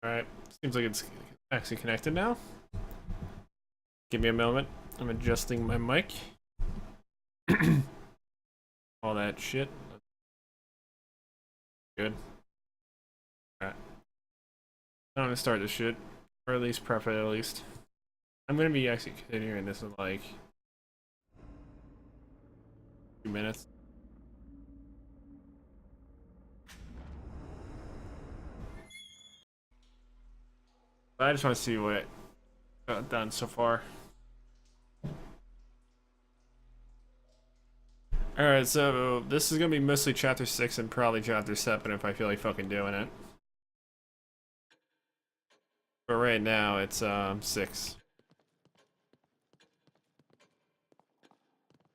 Alright, seems like it's actually connected now. Give me a moment. I'm adjusting my mic. All that shit. Good. Alright. I'm gonna start this shit. Or at least prep it at least. I'm gonna be actually continuing this in like 2 minutes. But I just want to see what I've done so far. Alright, so this is gonna be mostly chapter 6 and probably chapter 7 if I feel like fucking doing it. But right now it's 6.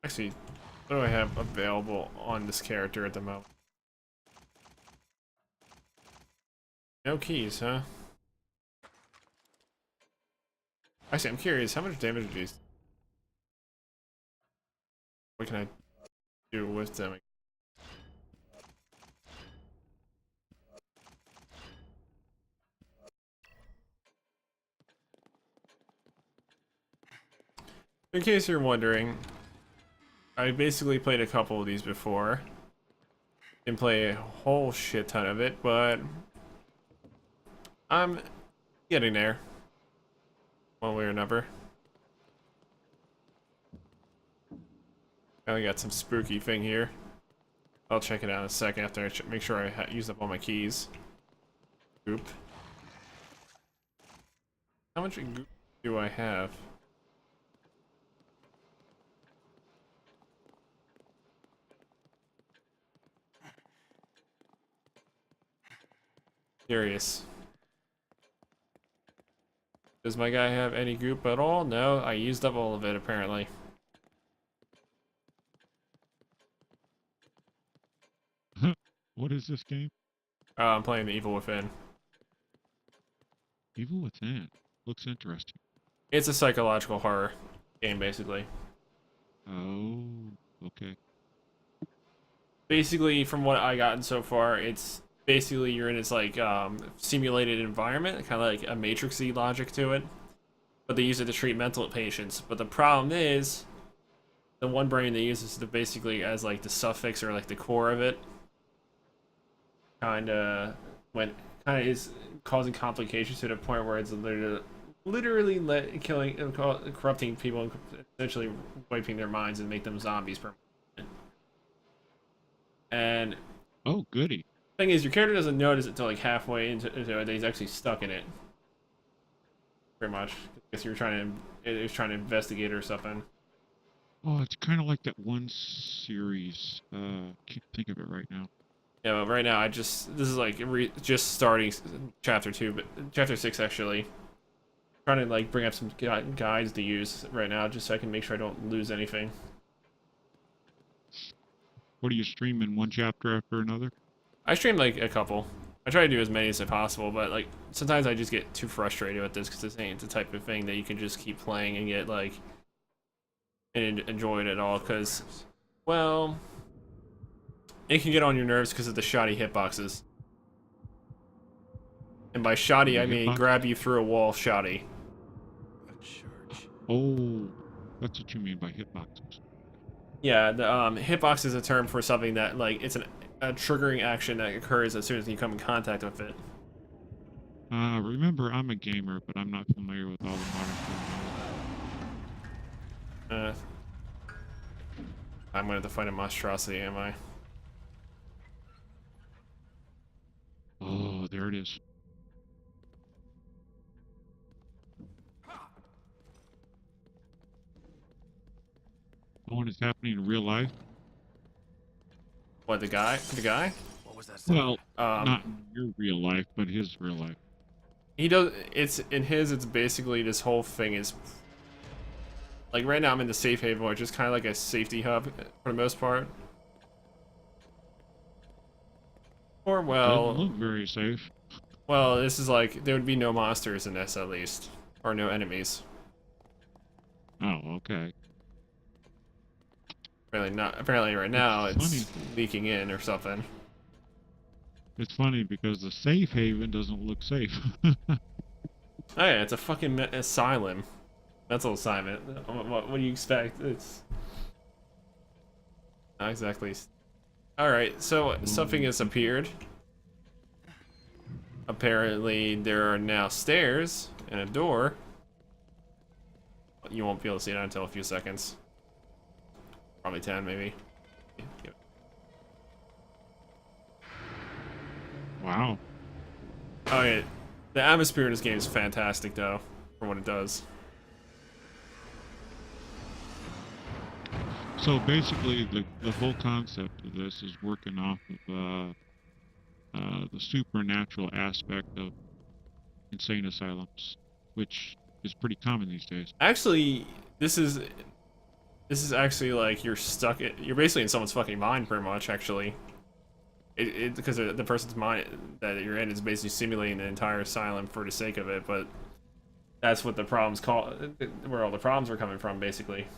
Actually, what do I have available on this character at the moment? No keys, huh? Actually, I'm curious, how much damage do these? What can I do with them? In case you're wondering, I basically played a couple of these before. Didn't play a whole shit ton of it, but I'm getting there. One way or another. I got some spooky thing here. I'll check it out in a second after I make sure I use up all my keys. Goop. How much goop do I have? Curious. Does my guy have any goop at all? No, I used up all of it apparently. What is this game? I'm playing the Evil Within. Evil Within. Looks interesting. It's a psychological horror game, basically. Oh, okay. Basically, from what I gotten so far, it's basically you're in this like simulated environment, kind of like a Matrixy logic to it. But they use it to treat mental patients. But the problem is, the one brain they use is to basically as like the suffix or like the core of it. Kind of is causing complications to the point where it's literally killing, corrupting people, and essentially wiping their minds and make them zombies permanently. And Oh, goody. thing is, your character doesn't notice it until like halfway into it that he's actually stuck in it. Pretty much. I guess you were trying to investigate or something. Oh, it's kind of like that one series. Can't think of it right now. Yeah, but right now this is like just starting chapter 2, but chapter 6 actually. Trying to like bring up some guides to use right now, just so I can make sure I don't lose anything. What are you streaming? One chapter after another? I stream like a couple. I try to do as many as possible, but like sometimes I just get too frustrated with this because this ain't the type of thing that you can just keep playing and get like and enjoy it at all. Because, well, it can get on your nerves because of the shoddy hitboxes. And by shoddy, The I mean hitbox? grab you through a wall shoddy. Oh, that's what you mean by hitboxes. Yeah, the hitbox is a term for something that like it's a triggering action that occurs as soon as you come in contact with it. Remember, I'm a gamer, but I'm not familiar with all the modern Uh, I'm gonna have to find a monstrosity, am I? terminology. Oh, there it is. Oh, and it's happening in real life? What, the guy? The guy? What was that sound? Well, Um, not in your real life, but his real life. he does. It's in his. It's basically this whole thing is like right now I'm in the safe haven, which is kind of like a safety hub for the most part. Or Doesn't look very safe. well, this is like there would be no monsters in this at least, or no enemies. Oh, okay. Apparently not. Apparently right It's now it's funny. leaking in or something. It's funny because the safe haven doesn't look safe. Oh yeah, it's a fucking asylum. Mental assignment. What do you expect? It's not exactly. Alright, so something has appeared. Apparently, there are now stairs and a door. You won't be able to see that until a few seconds. Probably 10, maybe. Wow. Oh yeah, the atmosphere in this game is fantastic, though, for what it does. So basically, the whole concept of this is working off of the supernatural aspect of insane asylums, which is pretty common these days. Actually, this is actually like you're basically in someone's fucking mind, pretty much. Actually, because the person's mind that you're in is basically simulating the entire asylum for the sake of it. But that's what the problems where all the problems are coming from, basically.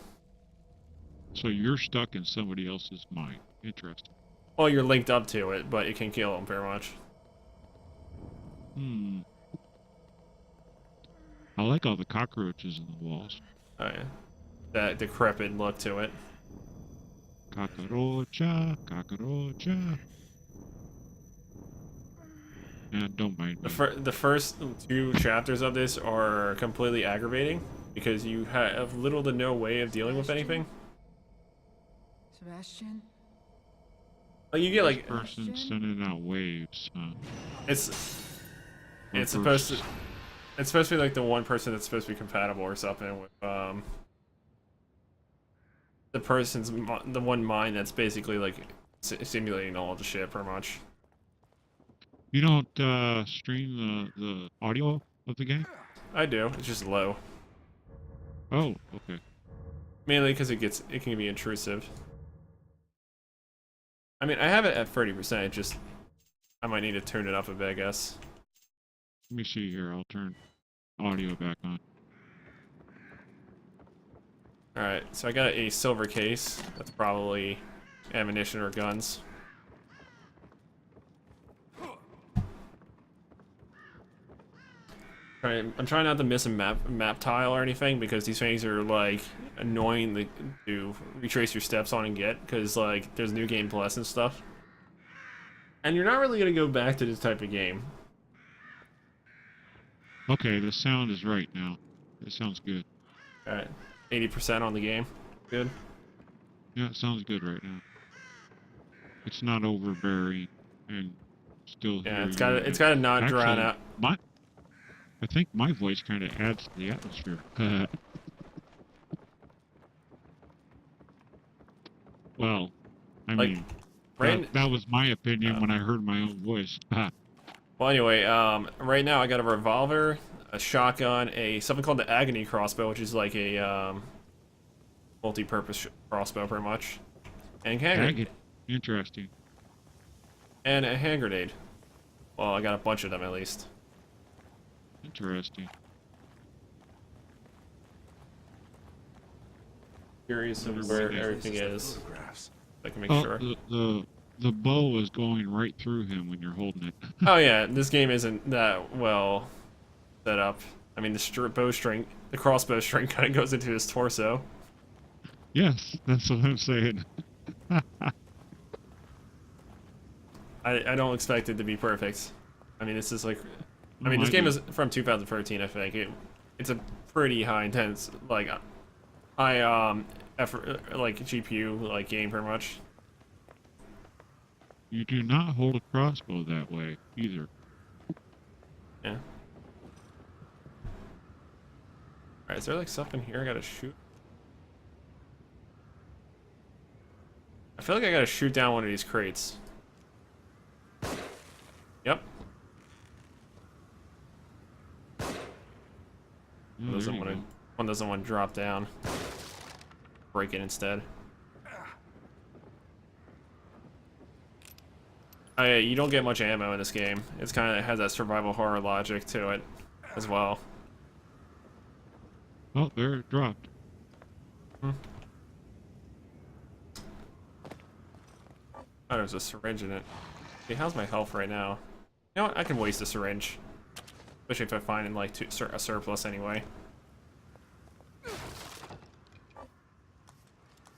So you're stuck in somebody else's mind. Interesting. Well, you're linked up to it, but it can kill them, pretty much. Hmm. I like all the cockroaches in the walls. Oh yeah, that decrepit look to it. Cockroacha, cockroacha. And don't mind me. The first two chapters of this are completely aggravating because you have little to no way of dealing with anything. Sebastian? Like you get like Person sending out waves, huh? It's supposed to be like the one person that's supposed to be compatible or something with the one mind that's basically like simulating all of the shit, pretty much. You don't stream the audio of the game? I do. It's just low, Oh, okay. mainly because it can be intrusive. I mean, I have it at 30%. Just I might need to turn it up a bit, I guess. Let me see here. I'll turn audio back on. All right, so I got a silver case. That's probably ammunition or guns. I'm trying not to miss a map tile or anything because these things are like annoying to retrace your steps on and get because like there's new game plus and stuff. And you're not really gonna go back to this type of game. Okay, the sound is right now. It sounds good. All right, 80% on the game. Good. Yeah, it sounds good right now. It's not overbearing and still Yeah, hear it's got to not Actually, drown out. I think my voice kind of adds to the atmosphere. Well, I Like, mean, right. that was my opinion when I heard my own voice. Well, anyway, right now I got a revolver, a shotgun, something called the agony crossbow, which is like a multi-purpose crossbow, pretty much, and Interesting. and a hand grenade. Well, I got a bunch of them at least. Interesting. Curious of where everything is. I can make sure. The bow is going right through him when you're holding it. Oh yeah, this game isn't that well set up. I mean, the crossbow string kind of goes into his torso. Yes, that's what I'm saying. I don't expect it to be perfect. I mean, this is like, I mean, No, this I game do. is from 2013, I think. It's a pretty high intense, like, high effort, like GPU like game, pretty much. You do not hold a crossbow that way either. Yeah. Alright, is there like stuff in here I gotta shoot? I feel like I gotta shoot down one of these crates. Yep. Oh, there you go. One doesn't want to drop down. Break it instead. Oh yeah, you don't get much ammo in this game. It's kind of has that survival horror logic to it as well. Oh, there it dropped. Oh, there's a syringe in it. Okay, how's my health right now? You know what? I can waste a syringe. Especially if I find like a surplus anyway.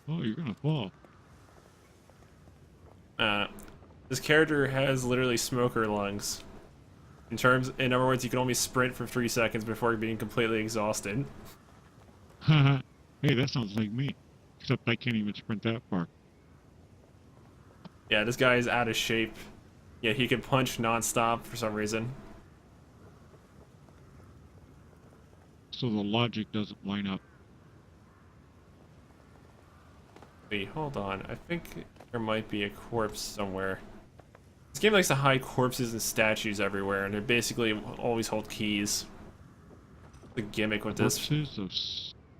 Oh, you're gonna fall. This character has literally smoker lungs. In other words, you can only sprint for 3 seconds before being completely exhausted. Haha. Hey, that sounds like me. Except I can't even sprint that far. Yeah, this guy is out of shape. Yeah, he can punch non-stop for some reason. So the logic doesn't line up. Wait, hold on. I think there might be a corpse somewhere. This game likes to hide corpses and statues everywhere, and they basically always hold keys. The gimmick with this. Corpses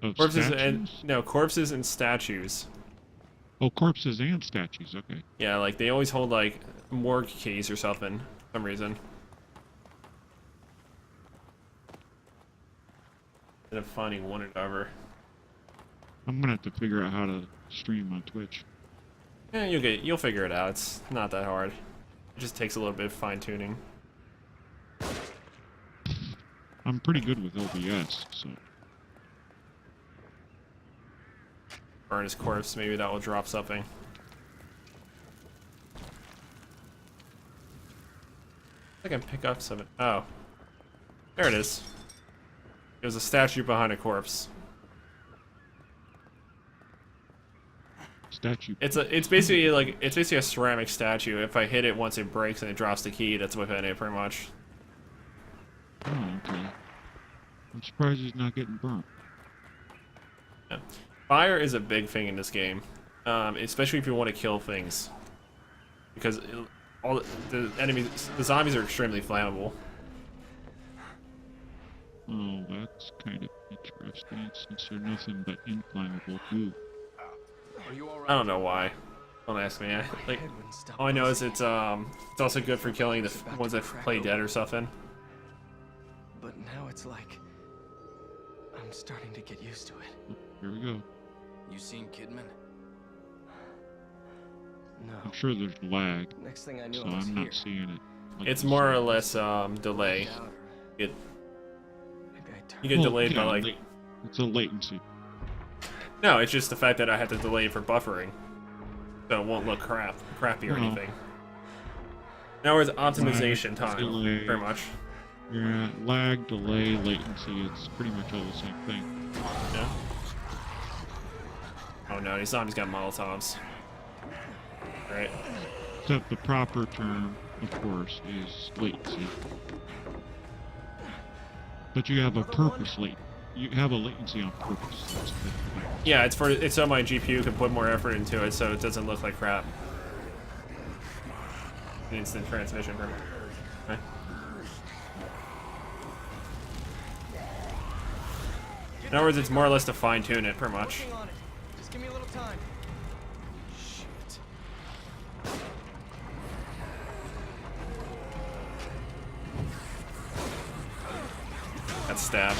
of Corpses statues? corpses and statues. Oh, corpses and statues, okay. Yeah, like they always hold like morgue keys or something for some reason. Instead of finding one and over. I'm gonna have to figure out how to stream on Twitch. Yeah, you'll figure it out. It's not that hard. It just takes a little bit of fine tuning. I'm pretty good with OBS, so. Burn his corpse, maybe that will drop something. I can pick up some. Oh. There it is. There's a statue behind a corpse. Statue. It's basically a ceramic statue. If I hit it once it breaks and it drops the key, that's within it pretty much. Oh, okay. I'm surprised he's not getting burnt. Yeah. Fire is a big thing in this game, especially if you want to kill things, because all the zombies are extremely flammable. Oh, that's kind of interesting, since they're nothing but inflammable goo. I don't know why. Don't ask me. All I know is it's also good for killing the ones that play dead or something. But now it's like I'm starting to get used to it. Oh, here we go. You seen Kidman? No. I'm sure there's lag, Next thing I knew, so I was I'm here. not seeing it. Like It's you more said. or less delay. Maybe I You get delayed by like. It's a latency. No, it's just the fact that I had to delay it for buffering, so it won't look crappy or Oh. anything. In other words, optimization time, delay. pretty much. Yeah, lag, delay, latency, it's pretty much all the same thing. Yeah. Oh no, these zombies got Molotovs. Right. Except the proper term, of course, is latency. But you have a purpose You have a latency on purpose. That's the thing. Yeah, it's so my GPU can put more effort into it, so it doesn't look like crap. An instant transmission from. Okay. In other words, it's more or less to fine tune it, pretty much. Working on it. Just give me a little time. Shit. Got stabbed.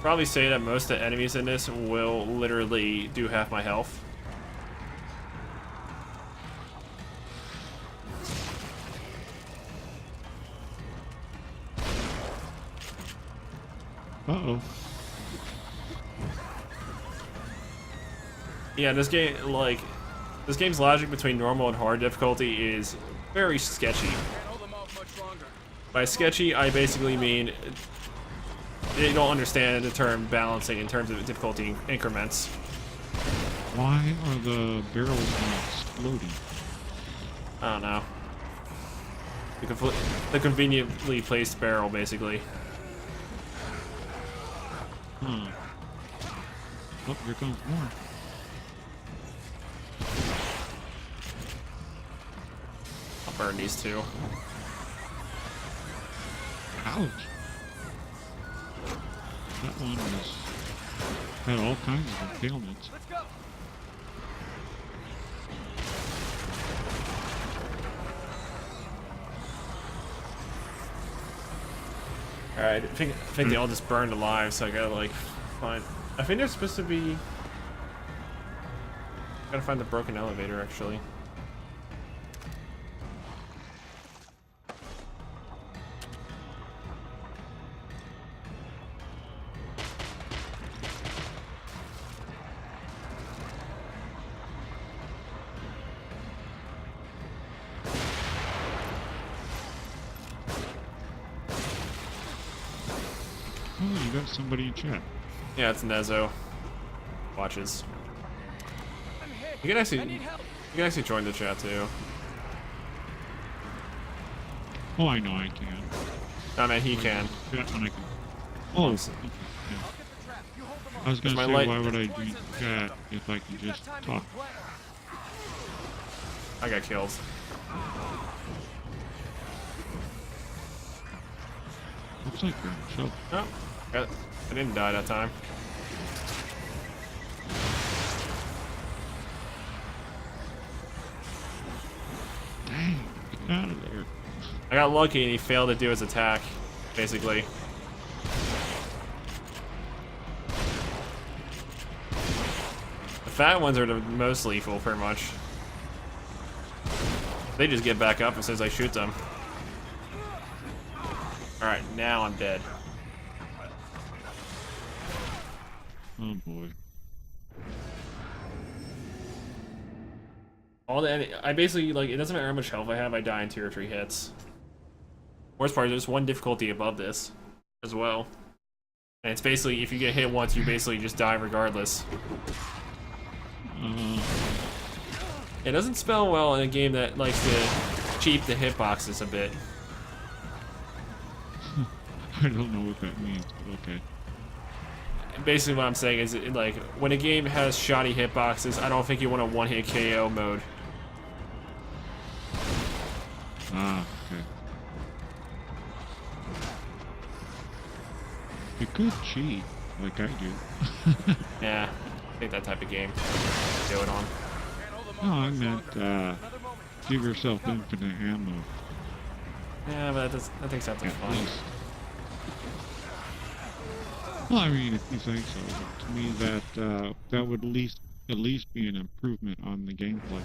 Probably say that most of the enemies in this will literally do half my health. Uh-oh. Yeah, this game's logic between normal and hard difficulty is very sketchy. Can't hold them off much longer. By sketchy, I basically mean they don't understand the term balancing in terms of difficulty increments. Why are the barrels not exploding? I don't know. The conveniently placed barrel, basically. Huh. Oh, here comes more. I'll burn these two. Ouch. That one had all kinds of impalements. Let's go. Alright, I think they all just burned alive, so I gotta like find. I think there's supposed to be. Gotta find the broken elevator actually. you got somebody in chat. Yeah, it's Nezo. Watches. You can actually join the chat too. Oh, I know I can. No, man, he can. Chat when I can. Oh, okay, yeah. I was gonna my say, light- why would I join chat if I can just talk? I got killed. Looks like you're in trouble. Oh, I didn't die that time. Dang, get out of there. I got lucky and he failed to do his attack, basically. The fat ones are the most lethal, pretty much. They just get back up as soon as I shoot them. Alright, now I'm dead. Oh boy. I basically, like, it doesn't matter how much health I have, I die in 2 or 3 hits. Worst part, there's one difficulty above this as well. And it's basically, if you get hit once, you basically just die regardless. It doesn't spell well in a game that likes to cheat the hitboxes a bit. I don't know what that means, but okay. Basically what I'm saying is, like, when a game has shoddy hitboxes, I don't think you want a one-hit KO mode. Ah, okay. You could cheat, like I do. Yeah, I think that type of game do it on. No, I meant, give yourself infinite ammo. Yeah, but that takes out the At fun. least. Well, I mean, if you think so. To me, that would at least be an improvement on the gameplay.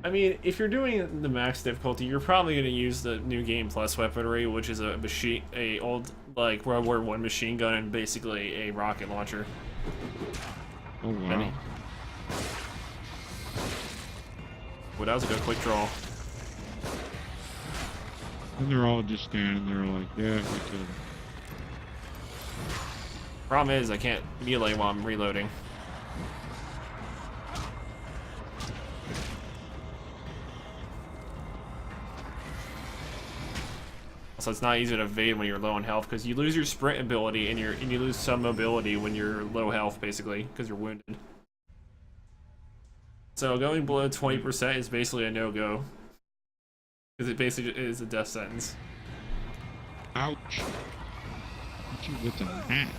I mean, if you're doing the max difficulty, you're probably going to use the new Game Plus weaponry, which is a old, like, World War I machine gun and basically a rocket launcher. Oh, wow. Well, that was a good quick draw. And they're all just standing there like, yeah, we killed him. Problem is, I can't melee while I'm reloading. So it's not easy to evade when you're low on health because you lose your sprint ability and you lose some mobility when you're low health, basically, because you're wounded. So going below 20% is basically a no-go because it basically is a death sentence. Ouch. Hit you with an axe.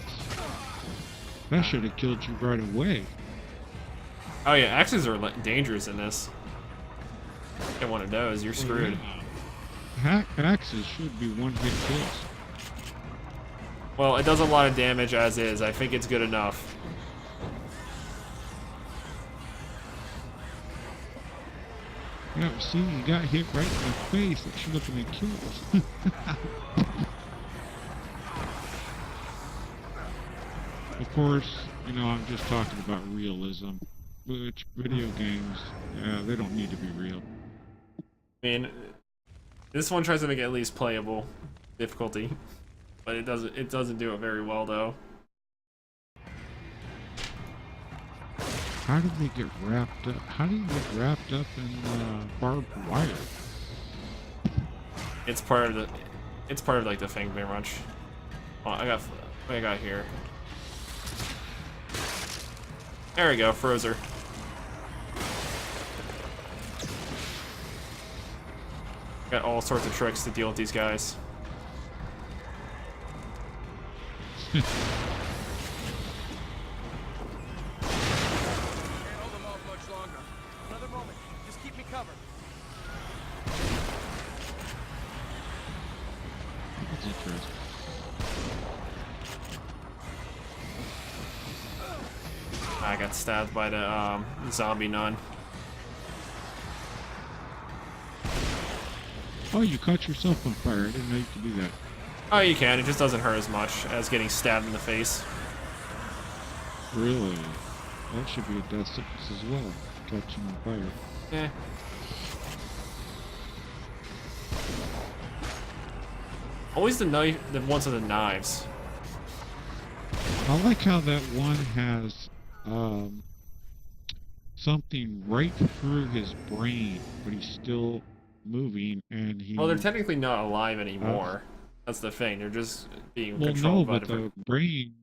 That should have killed you right away. Oh yeah, axes are dangerous in this. Get one of those, you're screwed. Axes should be one-hit kills. Well, it does a lot of damage as is. I think it's good enough. Yeah, see, you got hit right in the face. That should have been a kill. Of course, you know, I'm just talking about realism. Which video games, they don't need to be real. I mean, this one tries to make it at least playable difficulty, but it doesn't do it very well though. How did they get wrapped up? How do you get wrapped up in barbed wire? It's part of like the thing very much. Oh, what I got here. There we go, froze her. Got all sorts of tricks to deal with these guys. Can't hold them off much longer. Another moment. Just keep me covered. That's interesting. I got stabbed by the zombie nun. Oh, you caught yourself on fire. I didn't know you could do that. Oh, you can. It just doesn't hurt as much as getting stabbed in the face. Really? That should be a death sentence as well. Catching on fire. Eh. Always the ones with the knives. I like how that one has something right through his brain, but he's still moving, and he. Well, they're technically not alive anymore. That's the thing. They're just being controlled by different. The brain.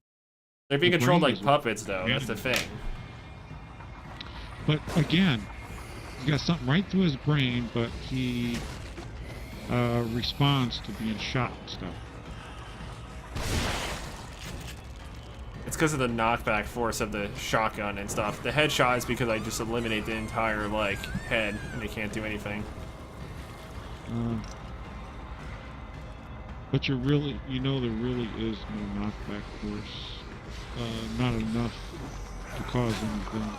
They're being controlled like is puppets, though. That's the thing. But again, he's got something right through his brain, but he responds to being shot and stuff. It's because of the knockback force of the shotgun and stuff. The headshot is because I just eliminate the entire, like, head, and they can't do anything. But you know there really is no knockback force. Not enough to cause anything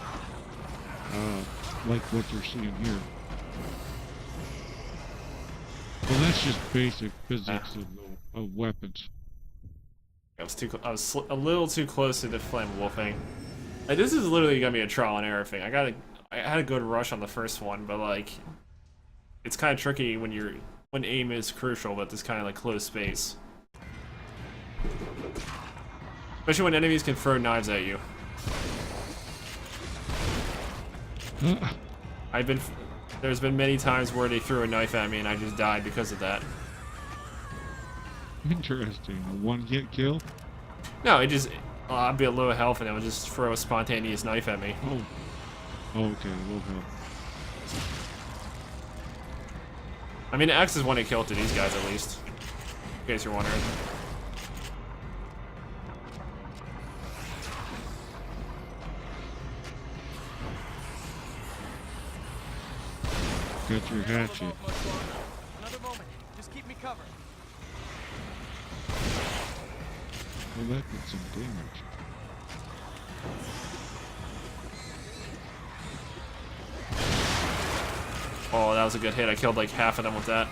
like what you're seeing here. Well, that's just basic physics of weapons. I was a little too close to the flammable thing. Like, this is literally gonna be a trial and error thing. I had a good rush on the first one, but like, it's kind of tricky when aim is crucial, but this kind of like close space. Especially when enemies can throw knives at you. There's been many times where they threw a knife at me and I just died because of that. Interesting. A one-hit kill? No, I'd be at low health and it would just throw a spontaneous knife at me. Oh, okay, low health. I mean, X is one hit kill to these guys at least, in case you're wondering. Got your hatchet. Another moment. Just keep me covered. Well, that did some damage. Oh, that was a good hit. I killed like half of them with that.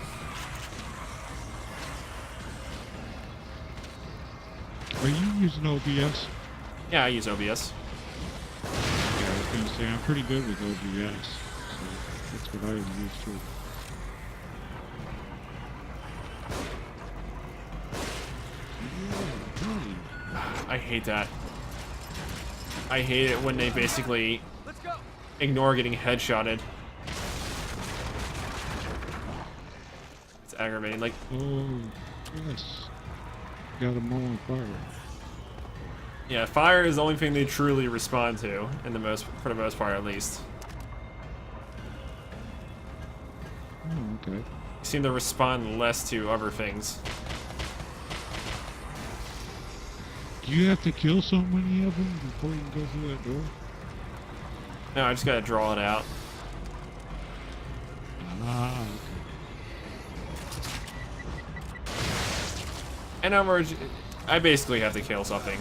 Are you using OBS? Yeah, I use OBS. Yeah, I was gonna say I'm pretty good with OBS. So that's what I use too. I hate that. I hate it when they basically ignore getting headshotted. It's aggravating. Like, Oh, yes. Got them all on fire. yeah, fire is the only thing they truly respond to, for the most part, at least. Oh, okay. They seem to respond less to other things. Do you have to kill so many of them before you can go through that door? No, I just gotta draw it out. Ah, okay. And I basically have to kill something.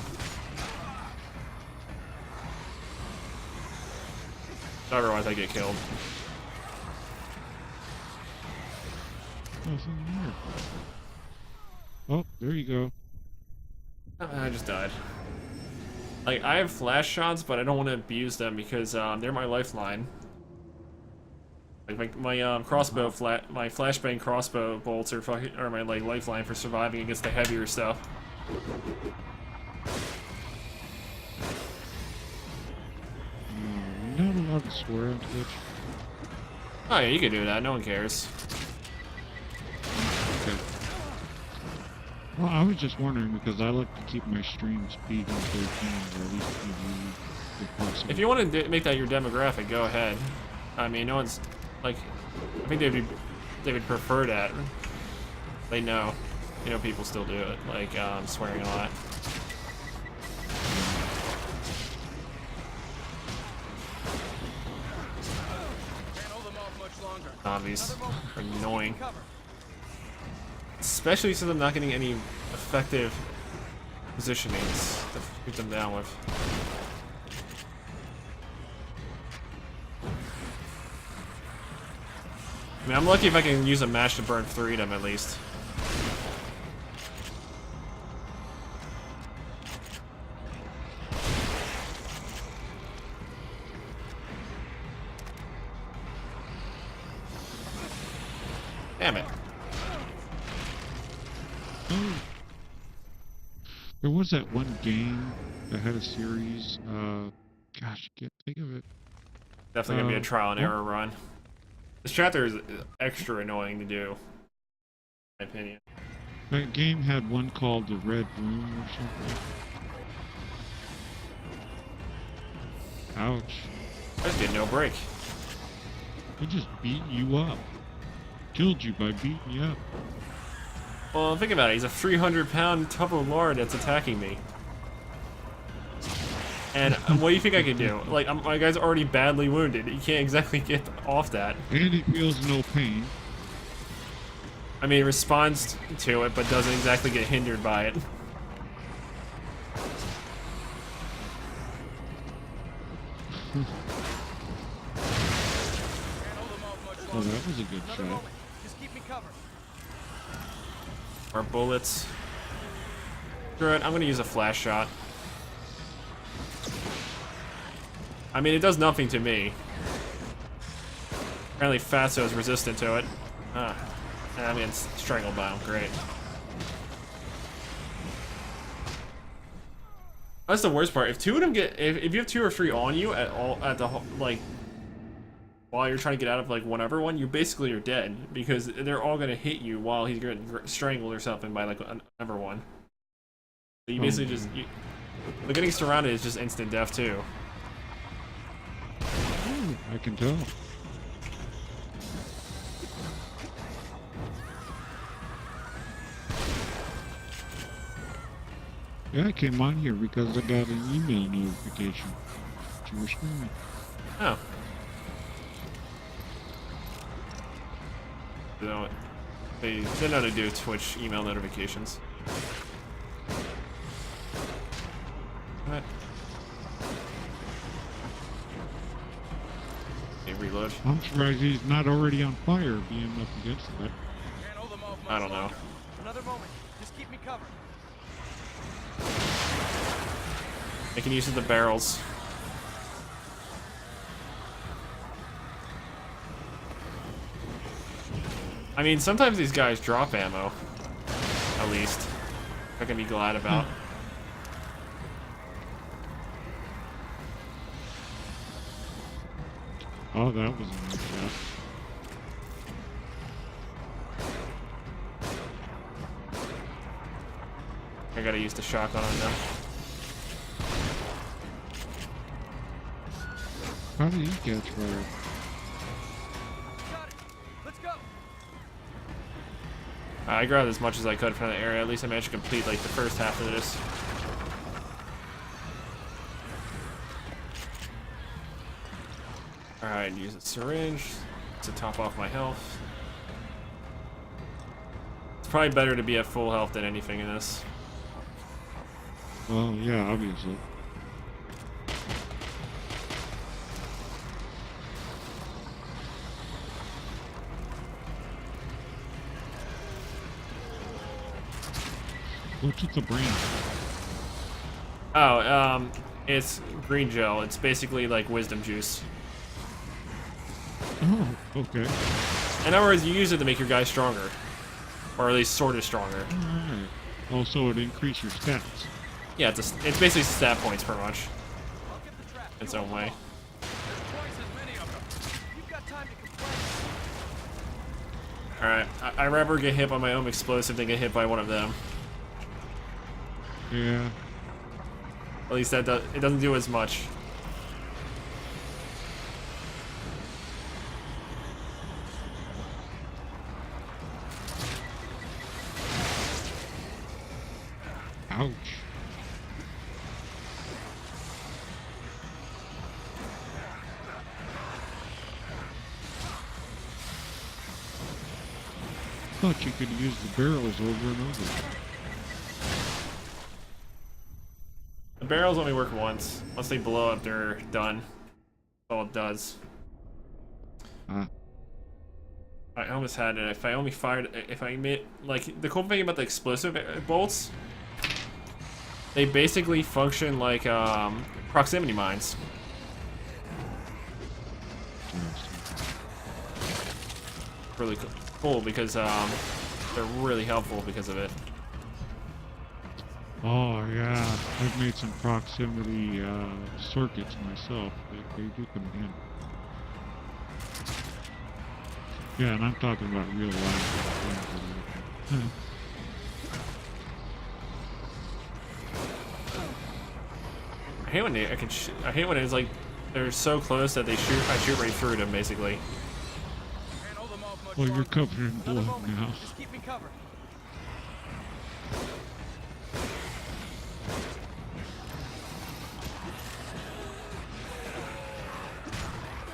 Otherwise, I get killed. Nothing here. Oh, there you go. I just died. Like, I have flash shots, but I don't want to abuse them because they're my lifeline. Like my crossbow my flashbang crossbow bolts are my like lifeline for surviving against the heavier stuff. Not allowed to swear on Twitch. Oh yeah, you can do that. No one cares. Okay. Well, I was just wondering because I like to keep my stream speed on 13, or at least PvE if possible. If you want to make that your demographic, go ahead. I mean, no one's like. I think they would prefer that. They know. You know, people still do it, like swearing a lot. Zombies are annoying. Especially since I'm not getting any effective positionings to shoot them down with. I mean, I'm lucky if I can use a match to burn 3 of them at least. Damn it. Oh, There was that one game that had a series. Gosh, I can't think of it. Definitely gonna be a trial and error run. This chapter is extra annoying to do, in my opinion. That game had one called the Red Room or something. Ouch. I just get no break. He just beat you up. Killed you by beating you up. Well, think about it. He's a 300-pound tub of lard that's attacking me. And what do you think I can do? Like, my guy's already badly wounded. He can't exactly get off that. And he feels no pain. I mean, he responds to it, but doesn't exactly get hindered by it. Oh, that was a good shot. Just keep me covered. More bullets. Screw it, I'm gonna use a flash shot. I mean, it does nothing to me. Apparently Fatso is resistant to it. And I'm getting strangled by him, great. That's the worst part. If two of them get, if you have 2 or 3 on you at all, at the, like, while you're trying to get out of, like, whatever one, you basically are dead. Because they're all gonna hit you while he's getting strangled or something by, like, another one. So you basically just, but getting surrounded is just instant death, too. Ooh, I can tell. Yeah, I came on here because I got an email notification that you were streaming. Oh. You know, they know how to do Twitch email notifications. What? Okay, reload. I'm surprised he's not already on fire being up against that. I don't know. Another moment. Just keep me covered. Making use of the barrels. I mean, sometimes these guys drop ammo. At least. I can be glad about. Oh, that was a nice shot. I gotta use the shotgun on them. How did he catch fire? Got it. Let's go. I grabbed as much as I could from the area. At least I managed to complete like the first half of this. Alright, use a syringe to top off my health. It's probably better to be at full health than anything in this. Well, yeah, obviously. What's with the brand? Oh, it's green gel. It's basically like wisdom juice. Oh, okay. In other words, you use it to make your guy stronger. Or at least sort of stronger. Alright. Also, it increases your stats. Yeah, it's basically stat points pretty much. Its own way. Alright, I'd rather get hit by my own explosive than get hit by one of them. Yeah. At least that it doesn't do as much. Ouch. Thought you could use the barrels over and over. The barrels only work once. Once they blow up, they're done. That's all it does. Ah. I almost had it. If I only fired, if I made, like, the cool thing about the explosive bolts, they basically function like proximity mines. Really cool because they're really helpful because of it. Oh yeah, I've made some proximity circuits myself. They do come in. Yeah, and I'm talking about real life. I hate when they, I hate when it's like they're so close that I shoot right through them basically. Can't hold them off much Well, you're longer. covered in Another blood moment. now. Just keep me covered.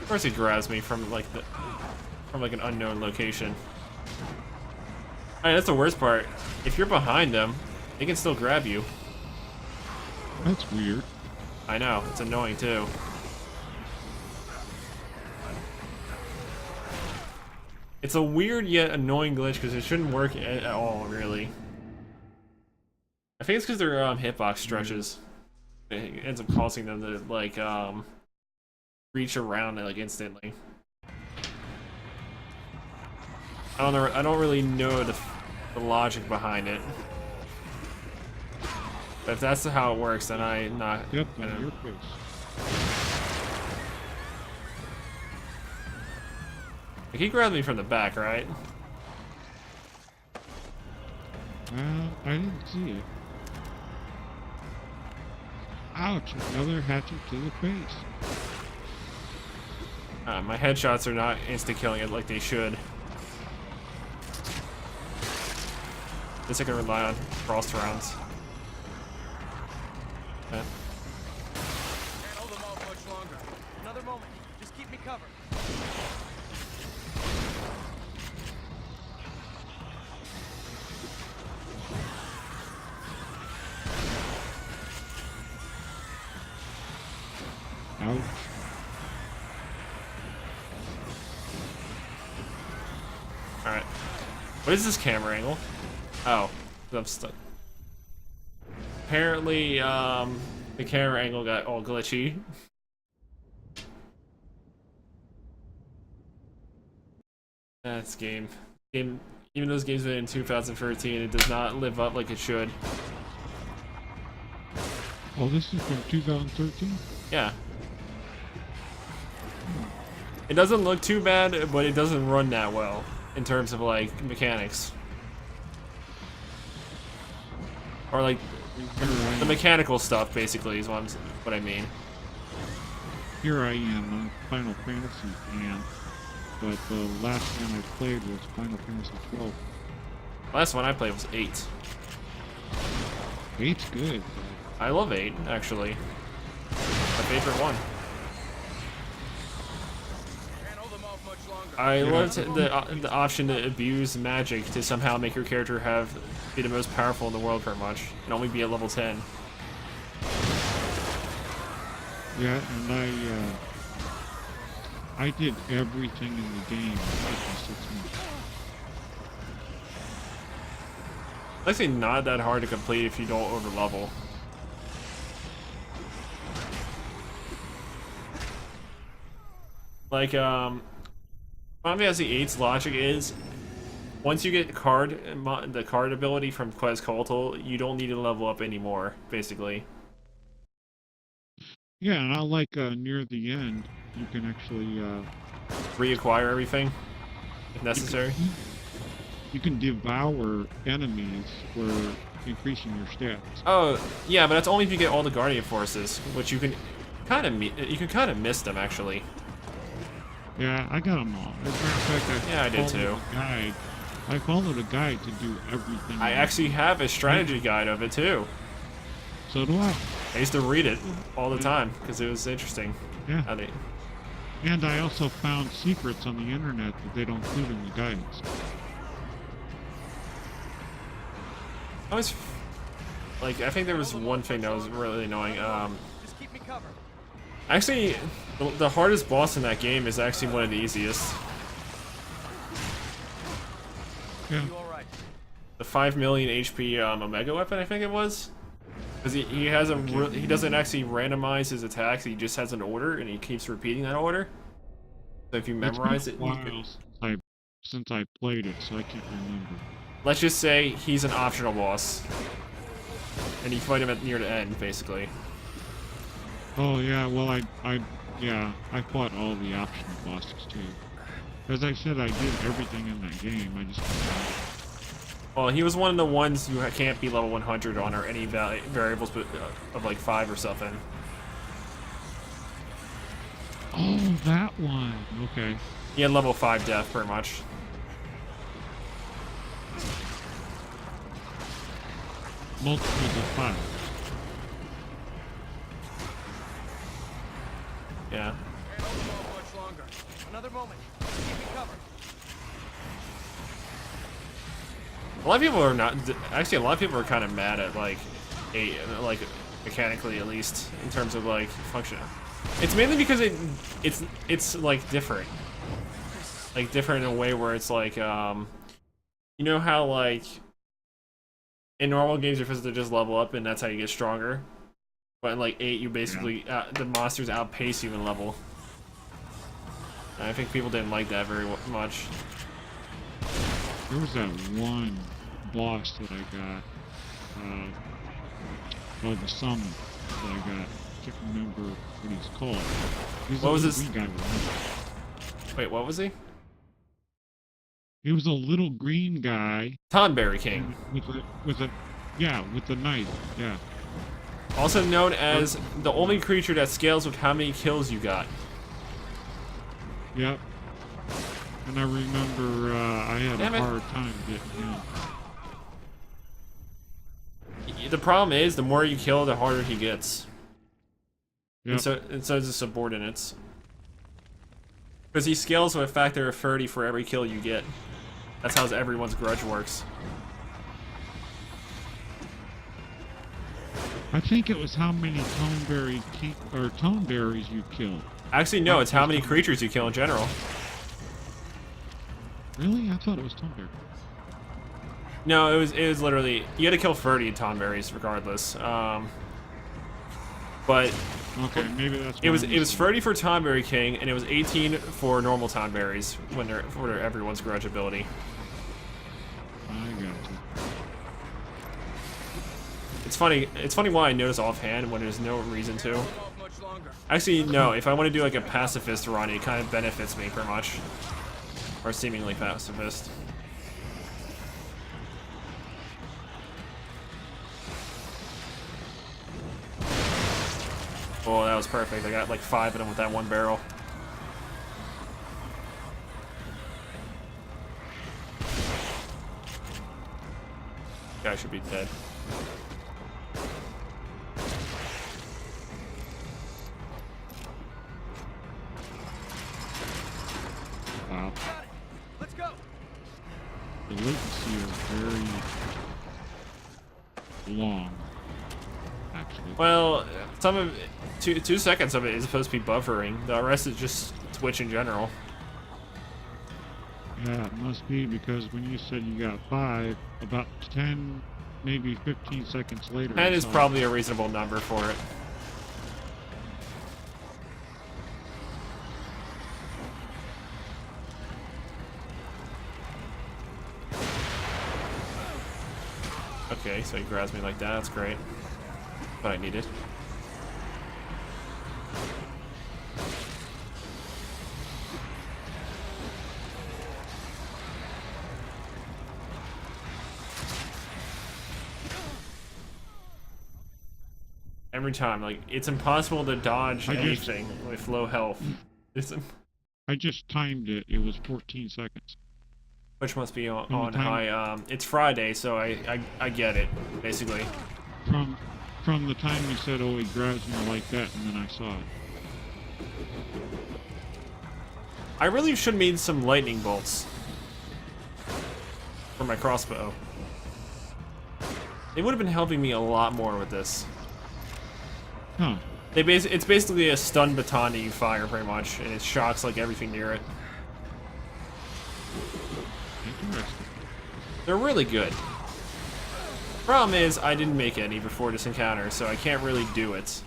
Of course he grabs me from like an unknown location. Alright, that's the worst part. If you're behind them, they can still grab you. That's weird. I know, it's annoying too. It's a weird yet annoying glitch because it shouldn't work at all, really. I think it's because their hitbox stretches. It ends up causing them to like reach around it like instantly. I don't really know the logic behind it. But if that's how it works, then I'm not. Yep, on your face. He grabbed me from the back, right? I didn't see it. Ouch, another hatchet to the face. My headshots are not insta-killing it like they should. This I can rely on frost rounds. Okay. Can't hold them off much longer. Another moment. Just keep me covered. Ouch. Alright. What is this camera angle? Oh, I'm stuck. Apparently, the camera angle got all glitchy. That's game. Even though this game's been in 2013, it does not live up like it should. Oh, this is from 2013? Yeah. It doesn't look too bad, but it doesn't run that well in terms of like mechanics. Or like the mechanical stuff basically is what I mean. Here I am on Final Fantasy fan, but the last one I played was Final Fantasy 12. Last one I played was 8. 8's good. I love 8, actually. My favorite one. Can't hold them off much longer. I loved the option to abuse magic to somehow make your character be the most powerful in the world, pretty much, and only be at level 10. Yeah, and I did everything in the game in 56 minutes. It's actually not that hard to complete if you don't over level. Like, Final Fantasy VIII's logic is, once you get the card ability from Quetzalcoatl, you don't need to level up anymore, basically. Yeah, and I like near the end, you can actually Reacquire everything, if necessary. you can devour enemies for increasing your stats. Oh, yeah, but that's only if you get all the Guardian Forces, which you can kind of miss them, actually. Yeah, I got them all. As a matter of fact, Yeah, I did too. I followed a guide to do everything. I actually have a strategy guide of it, too. So do I. I used to read it all the time, because it was interesting. Yeah. How they... And I also found secrets on the internet that they don't include in the guides. I was... Like, I think there was one thing that was really annoying. Just keep me covered. Actually, the hardest boss in that game is actually one of the easiest. Yeah. You all right? The 5 million HP Omega weapon, I think it was. Because he has he doesn't actually randomize his attacks. He just has an order, and he keeps repeating that order. So if you memorize it, It's been a while since I played it, so I can't remember. let's just say he's an optional boss. and you fight him at near the end, basically. Oh yeah, well yeah, I fought all the optional bosses too. As I said, I did everything in that game. I just Well, he was one of the ones you can't be level 100 on, or any variables of like 5 or something. Oh, that one. Okay. He had level 5 death, pretty much. Multiples of 5. Yeah. Much longer. Another moment. Keep me covered. A lot of people are not. Actually, a lot of people are kind of mad at like, like mechanically at least in terms of like function. It's mainly because it's like different, in a way where it's like you know how like in normal games you're supposed to just level up and that's how you get stronger, but in like 8 you basically the monsters outpace you in level. And I think people didn't like that very much. There was that one boss that I got, well, the summon that I got. I can't remember what he's called. What was this? Guy Wait, what was he? He was a little green guy. Tonberry King. With the knife. Yeah. Also known as the only creature that scales with how many kills you got. Yep. And I remember I had Damn a it. hard time getting him. The problem is, the more you kill, the harder he gets. Yep. And so does the subordinates. Because he scales with a factor of 30 for every kill you get. That's how everyone's grudge works. I think it was how many toneberries you killed. Actually, no, it's how many creatures you kill in general. Really? I thought it was toneberry. No, it was literally, you had to kill 30 Tonberries regardless. But Okay, maybe that's it was 30 for Tonberry King, and it was 18 for normal Tonberries when they're for everyone's grudge ability. I got you. It's funny why I notice offhand when there's no reason to. Actually, no, if I want to do like a pacifist run, it kind of benefits me pretty much. Or seemingly pacifist. Oh, that was perfect. I got like 5 of them with that one barrel. Guy should be dead. Wow. Let's go. The latency is very long, actually. Well, some of 2 seconds of it is supposed to be buffering. The rest is just Twitch in general. Yeah, it must be because when you said you got 5, about 10, maybe 15 seconds later. That is probably a reasonable number for it. Okay, so he grabs me like that. That's great. What I needed. Every time, like, it's impossible to dodge anything with low health. I just timed it. It was 14 seconds. Which must be on high. It's Friday, so I get it, basically. From the time you said, oh, he grabs me like that, and then I saw it. I really should have made some lightning bolts for my crossbow. They would have been helping me a lot more with this. Huh. It's basically a stun baton that you fire, pretty much, and it shocks like everything near it. Interesting. They're really good. Problem is, I didn't make any before this encounter, so I can't really do it.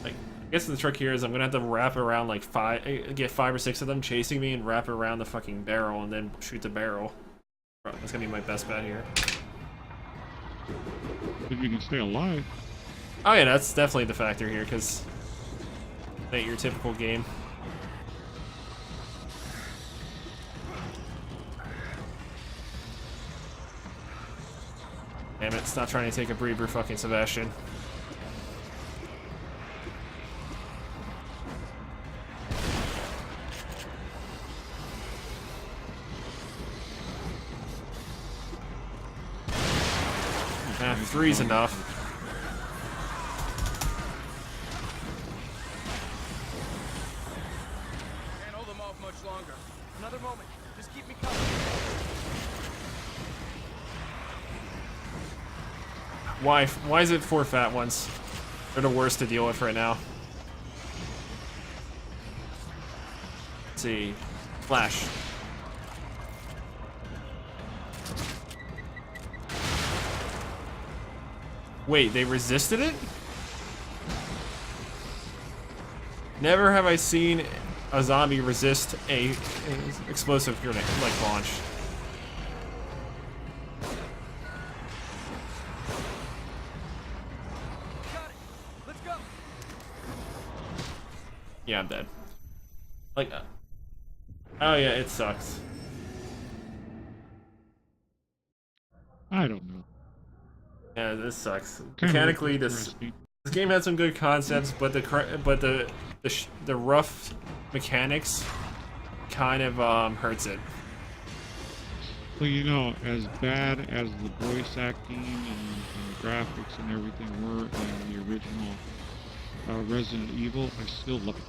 Like, I guess the trick here is I'm gonna have to wrap around like get 5 or 6 of them chasing me and wrap around the fucking barrel and then shoot the barrel. That's gonna be my best bet here. If you can stay alive. Oh yeah, that's definitely the factor here, because it ain't your typical game. Damn it, stop trying to take a breather, fucking Sebastian. Three's enough. Can't hold them off much longer. Another moment. Just keep me covered. Why is it 4 fat ones? They're the worst to deal with right now. Let's see. Flash. Wait, they resisted it? Never have I seen a zombie resist a explosive grenade like launch. Got it. Let's go. Yeah, I'm dead. Like, oh yeah, it sucks. I don't know. Yeah, this sucks. Kinda Mechanically, this interesting. game had some good concepts, but the rough mechanics kind of hurts it. Well, you know, as bad as the voice acting and graphics and everything were in the original Resident Evil, I still love it.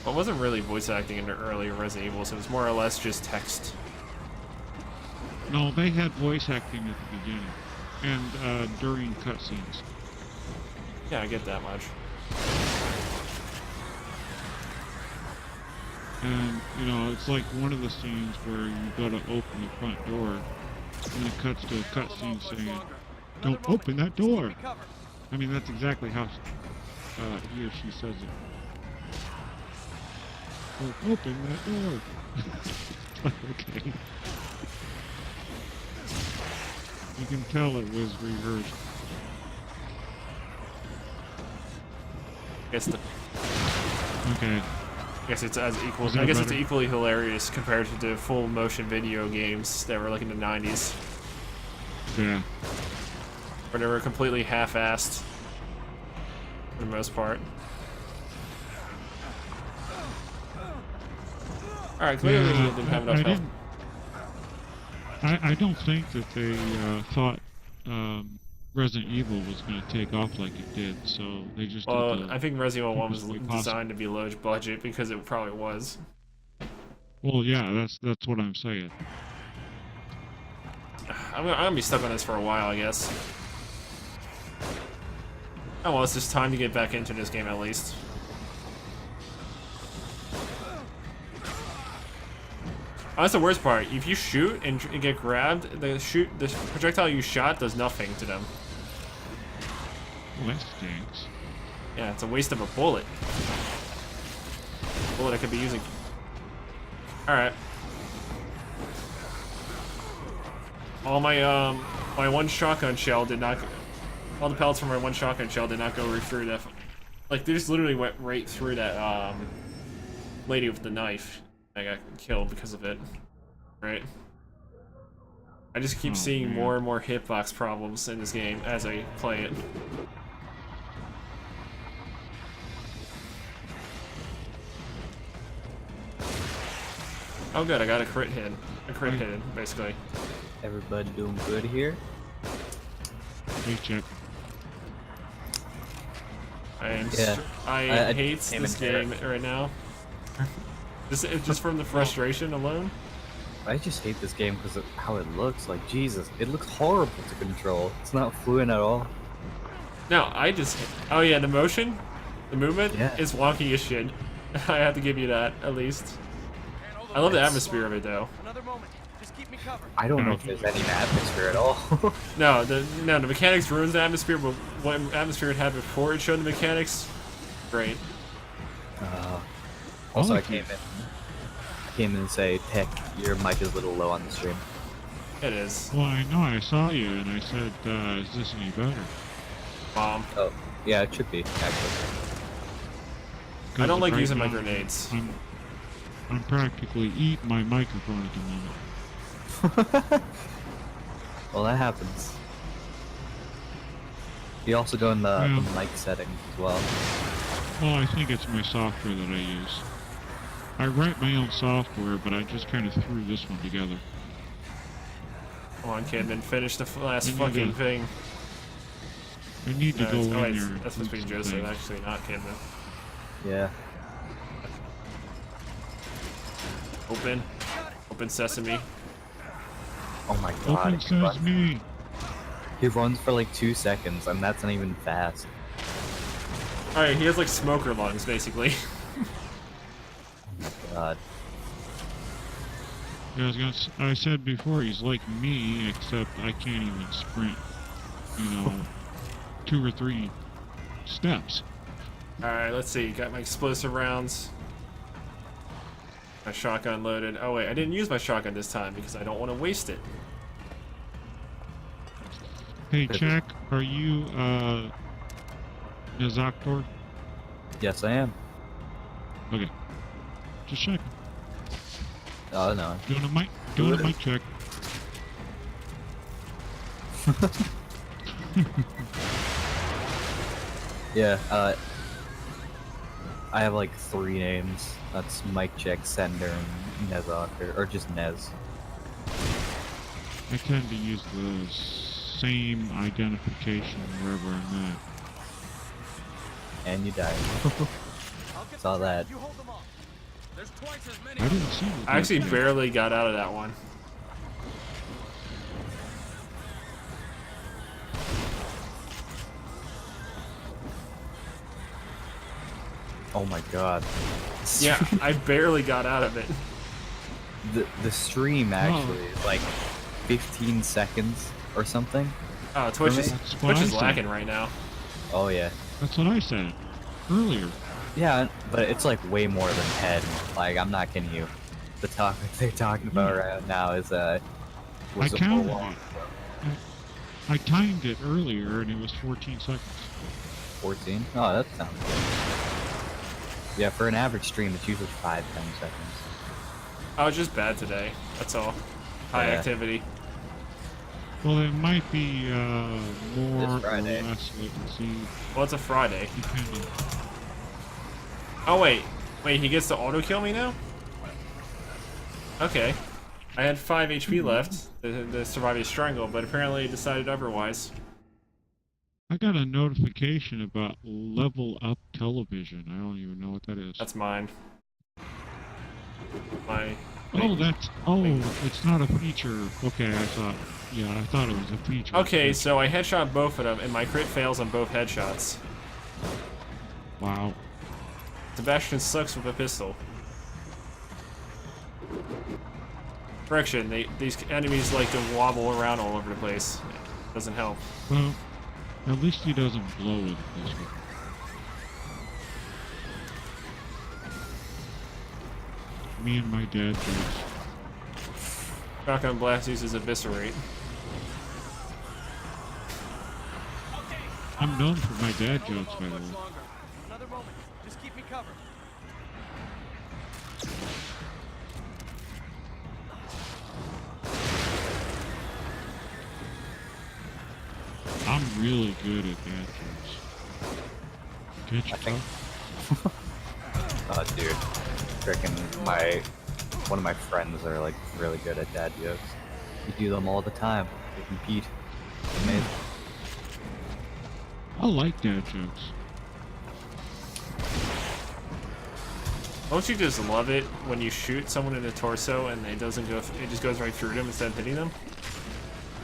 Well, it wasn't really voice acting in the earlier Resident Evil, so it was more or less just text. No, they had voice acting at the beginning and during cutscenes. Yeah, I get that much. And, you know, it's like one of the scenes where you go to open the front door and it cuts to a cutscene saying, "Don't open that door." I mean, that's exactly how he or she says it. "Don't open that door." Okay. You can tell it was rehearsed. Okay. I guess it's as equal. Is that I guess it's better? equally hilarious compared to the full motion video games that were like in the 90s, Yeah. where they were completely half-assed for the most part. All right, clearly Yeah, didn't have enough health. I don't think that they thought Resident Evil was going to take off like it did, so they just Well, did the I think Resident Evil 1 was cheapest way possible. designed to be low budget because it probably was. Well, yeah, that's what I'm saying. I'm gonna be stuck on this for a while, I guess. Oh well, it's just time to get back into this game at least. Oh, that's the worst part. If you shoot and get grabbed, the projectile you shot does nothing to them. Well, that stinks. Yeah, it's a waste of a bullet. Bullet I could be using. Alright. All my my one shotgun shell did not. All the pellets from my one shotgun shell did not go right through that. Like they just literally went right through that lady with the knife. I got killed because of it. Right. I just keep seeing man. more and more hitbox problems in this game as I play it. Oh good, I got a crit hit. A crit hit, basically. Everybody doing good here? Hey, check. Yeah. I hate came this in here. game right now. Just from the frustration alone. I just hate this game because of how it looks. Like, Jesus, it looks horrible to control. It's not fluent at all. No, oh yeah, the motion, the movement Yeah. is wonky as shit. I have to give you that, at least. I love the atmosphere of it though. Another moment. Just keep me covered. I don't know if there's any atmosphere at all. No, the mechanics ruins the atmosphere, but what atmosphere it had before it showed the mechanics, great. Also, Oh, I came came in and say, "Heck, your mic is a little low on the stream." It is. Well, I know, I saw you, and I said, is this any better? Bomb. Oh, yeah, it should be actually. I don't like Right using my now, grenades. I'm practically eating my microphone at the moment. Well, that happens. You also go in the mic settings as well. Well, I think it's my software that I use. I write my own software, but I just kind of threw this one together. Come on, Kidman, finish the last I need fucking to- thing. I need to No, go it's- in oh, wait, there. that's supposed to be and Joseph, things. actually, not Kidman. Yeah. Open. Open sesame. Oh my god. Open sesame! He runs for like 2 seconds, and that's not even fast. Alright, he has like smoker lungs, basically. God. Yeah, I said before, he's like me, except I can't even sprint, 2 or 3 steps. Alright, let's see. Got my explosive rounds. My shotgun loaded. Oh wait, I didn't use my shotgun this time because I don't want to waste it. Hey, Jack, are you, Nazoctor? Yes, I am. Okay. Just checking. Oh no. Doing a mic check. Yeah. I have like 3 names. That's Mike Check, Sender, and Nezoctor, or just Nez. I tend to use the same identification wherever I'm at. And you died. Saw that. I didn't see it. I actually barely got out of that one. Oh my god. Yeah, I barely got out of it. The stream actually is like 15 seconds or something. Oh, Twitch is, That's what Twitch I is said. lacking right now. Oh yeah. That's what I said earlier. Yeah, but it's like way more than 10. Like, I'm not kidding you. The topic they're talking about right now is I was a counted full on it. I timed it earlier, and it was 14 seconds. 14? Oh, that sounds good. Yeah, for an average stream, it's usually 5-10 seconds. I was just bad today. That's all. High Yeah. activity. Well, it might be more or Friday. less latency, Well, it's a Friday. depending. Oh wait, he gets to auto kill me now? Okay. I had 5 HP left to survive a strangle, but apparently it decided otherwise. I got a notification about Level Up Television. I don't even know what that is. That's mine. My. It's not a feature. Okay, I thought it was a feature. Okay, so I headshot both of them, and my crit fails on both headshots. Wow. Sebastian sucks with a pistol. Correction, these enemies like to wobble around all over the place. Doesn't help. Well, at least he doesn't blow with a pistol. Me and my dad jokes. Shotgun blast uses eviscerate. I'm known for my dad jokes, by the way. Another moment. Just keep me covered. I'm really good at dad jokes. Catch I think- up? Oh, dude. Frickin' one of my friends are like really good at dad jokes. We do them all the time. We compete. Amazing. I like dad jokes. Don't you just love it when you shoot someone in the torso and it doesn't go? It just goes right through them instead of hitting them.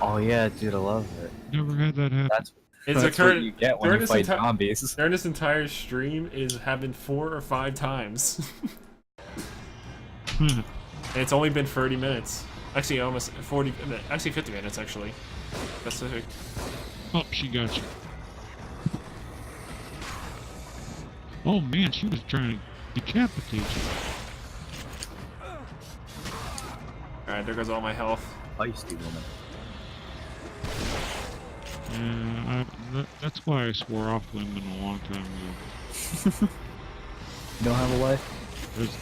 Oh yeah, dude, I love it. Never had that happen. That's It's that's occurred what you get when during you this fight enti- zombies. During this entire stream is happened 4 or 5 times. And it's only been 30 minutes. Actually, almost 40 minutes. Actually, 50 minutes, actually. Specific. Oh, she got you. Oh man, she was trying to decapitate you. Alright, there goes all my health. Feisty woman. Yeah, that's why I swore off women a long time ago. You don't have a wife? There's...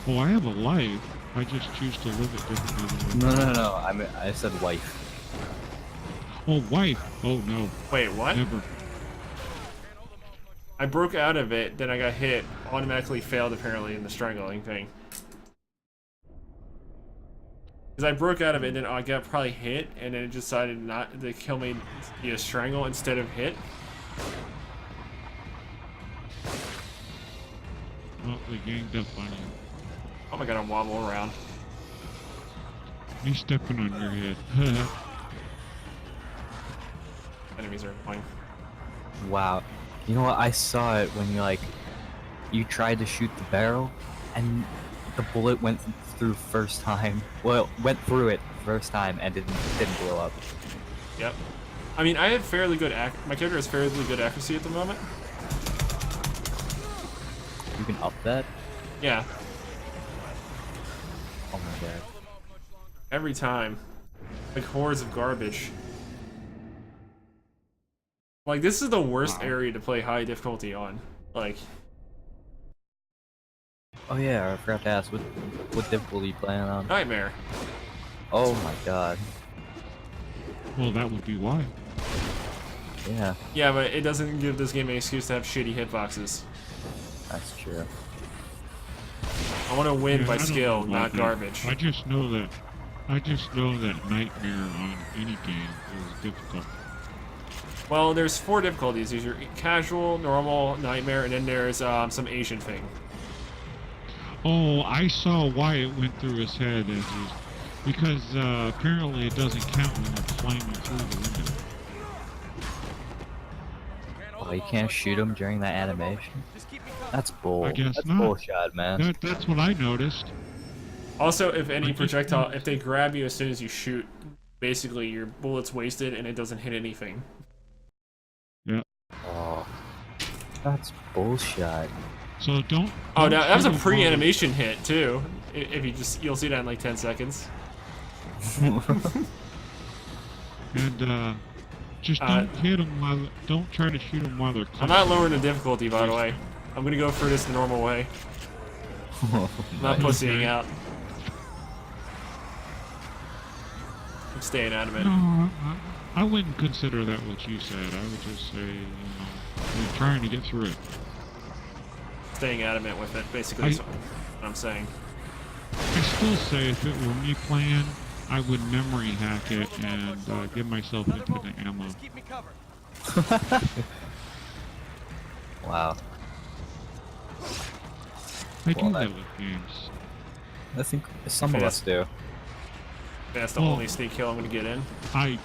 Well, I have a life. I just choose to live it differently. No. I said wife. Oh, wife. Oh, no. Wait, what? Never. I broke out of it, then I got hit. Automatically failed, apparently, in the strangling thing. Because I broke out of it, and then I got probably hit, and then it decided not to kill me via strangle instead of hit. Oh, they ganged up on you. Oh my god, I'm wobbling around. He's stepping on your head. Enemies are annoying. Wow. You know what? I saw it when you tried to shoot the barrel, and the bullet went through first time. Well, went through it first time and didn't blow up. Yep. I mean, I have fairly good my character has fairly good accuracy at the moment. You can up that? Yeah. Oh my god. Every time. Like hordes of garbage. Like, this is the worst area to play high difficulty on. Like... Oh yeah, I forgot to ask, what difficulty you playing on? Nightmare. Oh my god. Well, that would be why. Yeah, Yeah, but it doesn't give this game an excuse to have shitty hitboxes. that's true. I want to win Yeah, by I don't skill, know about not that. garbage. I just know that Nightmare on any game is difficult. Well, there's 4 difficulties. There's your casual, normal, nightmare, and then there's some Asian thing. Oh, I saw why it went through his head because apparently it doesn't count when they're flying through the window. Oh, you can't shoot him during that animation? That's bull. I guess That's not. bullshit, man. That's what I noticed. Also, if any I just projectile, noticed. if they grab you as soon as you shoot, basically your bullet's wasted and it doesn't hit anything. Yeah. Oh, that's bullshit. So don't. Oh, don't now that was a shoot him pre-animation hit too. If you'll see that in like 10 seconds. And just don't hit them don't try to shoot them while they're. I'm not lowering the difficulty, by the way. I'm gonna go for this the normal way. I'm not pussying out. I'm staying out of it. No, I wouldn't consider that what you said. I would just say, you're trying to get through it. Staying adamant with it, basically. Is what I'm saying. I still say if it were me playing, I would memory hack it and give myself infinite ammo. Wow. I do Well, that with games. I think some of us do. That's the Well- only sneak kill I'm gonna get in. I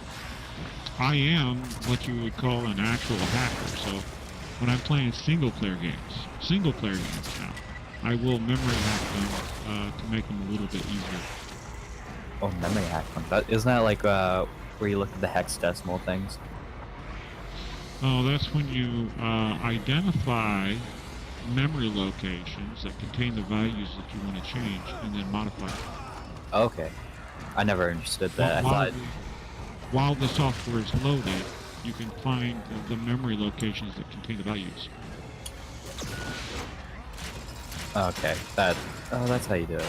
am what you would call an actual hacker, so when I'm playing single player games now, I will memory hack them to make them a little bit easier. Oh, memory hack one. Isn't that like where you look at the hexadecimal things? Oh, that's when you identify memory locations that contain the values that you want to change and then modify them. Okay. I never understood that. I thought. While the software is loaded, you can find the memory locations that contain the values. Okay. That's how you do it.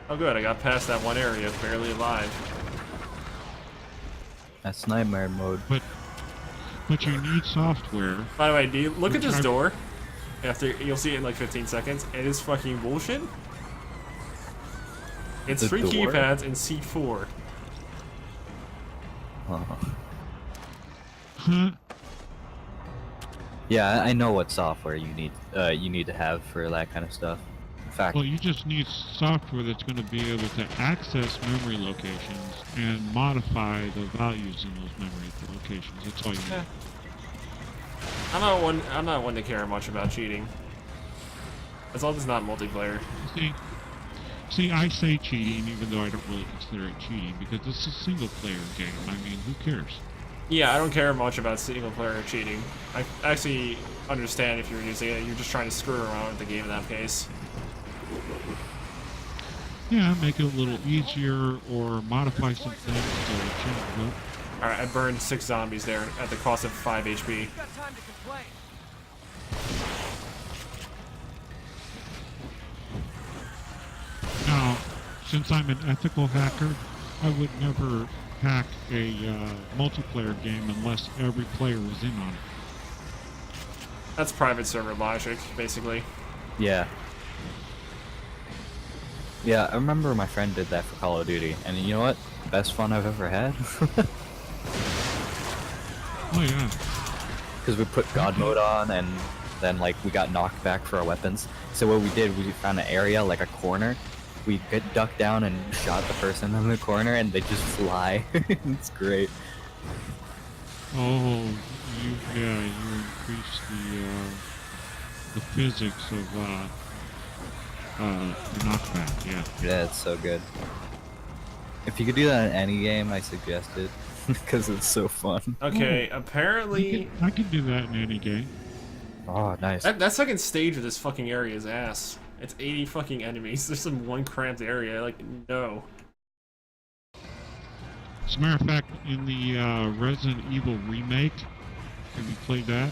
Oh good, I got past that one area, barely alive. That's nightmare mode. But you need software. By the way, do you look at Which this I've- door? You'll see it in like 15 seconds. It is fucking bullshit. It's The 3 door? keypads and C4. Huh? Yeah, I know what software you need to have for that kind of stuff. In fact, Well, you just need software that's going to be able to access memory locations and modify the values in those memory locations. That's all you need. I'm not one to care much about cheating. As long as it's not multiplayer. See, I say cheating even though I don't really consider it cheating because it's a single player game. I mean, who cares? Yeah, I don't care much about single player cheating. I actually understand if you're using it, you're just trying to screw around with the game in that case. Yeah, make it a little easier or modify some things to change it up. Alright, I burned 6 zombies there at the cost of 5 HP. Got time to complain. Now, since I'm an ethical hacker, I would never hack a multiplayer game unless every player was in on it. That's private server logic, basically. Yeah. Yeah, I remember my friend did that for Call of Duty, and you know what? Best fun I've ever had. Oh yeah. Because we put God mode on, and then like we got knocked back for our weapons. So what we did, we found an area, like a corner. We ducked down and shot the person in the corner, and they just fly. It's great. Oh, you increase the physics of the knockback. Yeah. Yeah, it's so good. If you could do that in any game, I suggest it. Because it's so fun. Okay, apparently... I can do that in any game. Oh, nice. That second stage of this fucking area is ass. It's 80 fucking enemies. There's some one cramped area. Like, no. As a matter of fact, in the Resident Evil remake, have you played that?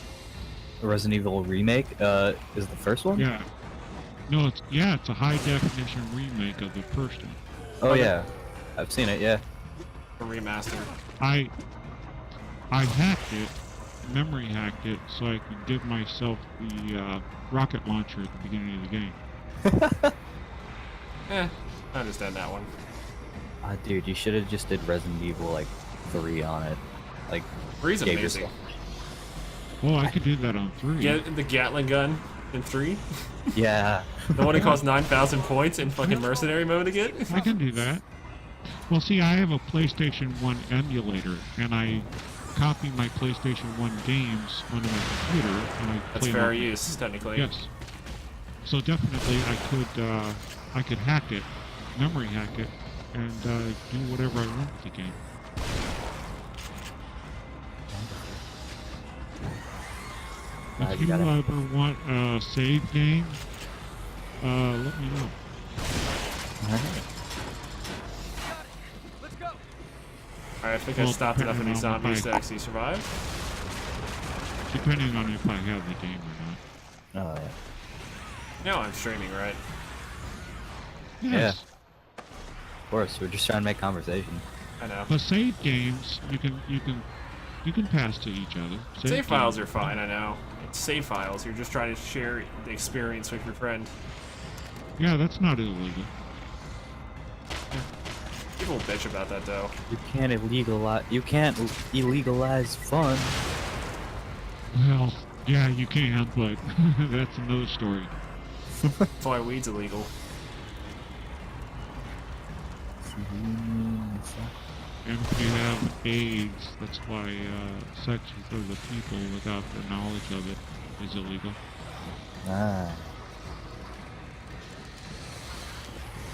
The Resident Evil remake is the first one? Yeah. No, it's a high definition remake of the first one. Oh yeah, I've seen it. Yeah. A remaster. I hacked it, memory hacked it, so I could give myself the rocket launcher at the beginning of the game. I understand that one. Dude, you should have just did Resident Evil like 3 on it. Like, 3's gave amazing. yourself- Well, I could do that on 3. Get the Gatling gun in 3. Yeah. The one that costs 9,000 points in fucking mercenary mode to get. I can do that. Well, see, I have a PlayStation 1 emulator, and I copy my PlayStation 1 games onto my computer, and I That's play fair them. use, technically. Yes. So definitely, I could hack it, memory hack it, and do whatever I want with the game. If you you gotta- ever want a save game, let me know. Alright. Let's go. Alright, I think I Well, stopped enough of these depending on zombies if to I- actually survive. Depending on if I have the game or not. Oh yeah. No, I'm streaming, right? Yes. Of course, we're just trying to make conversation. I know. But save games, you can pass to each other. Save files are fine, I know. It's save files. You're just trying to share the experience with your friend. Yeah, that's not illegal. People bitch about that, though. You can't illegalize fun. Well, yeah, you can, but that's another story. That's why weed's illegal. And if you have AIDS, that's why sex with other people without their knowledge of it is illegal. Ah.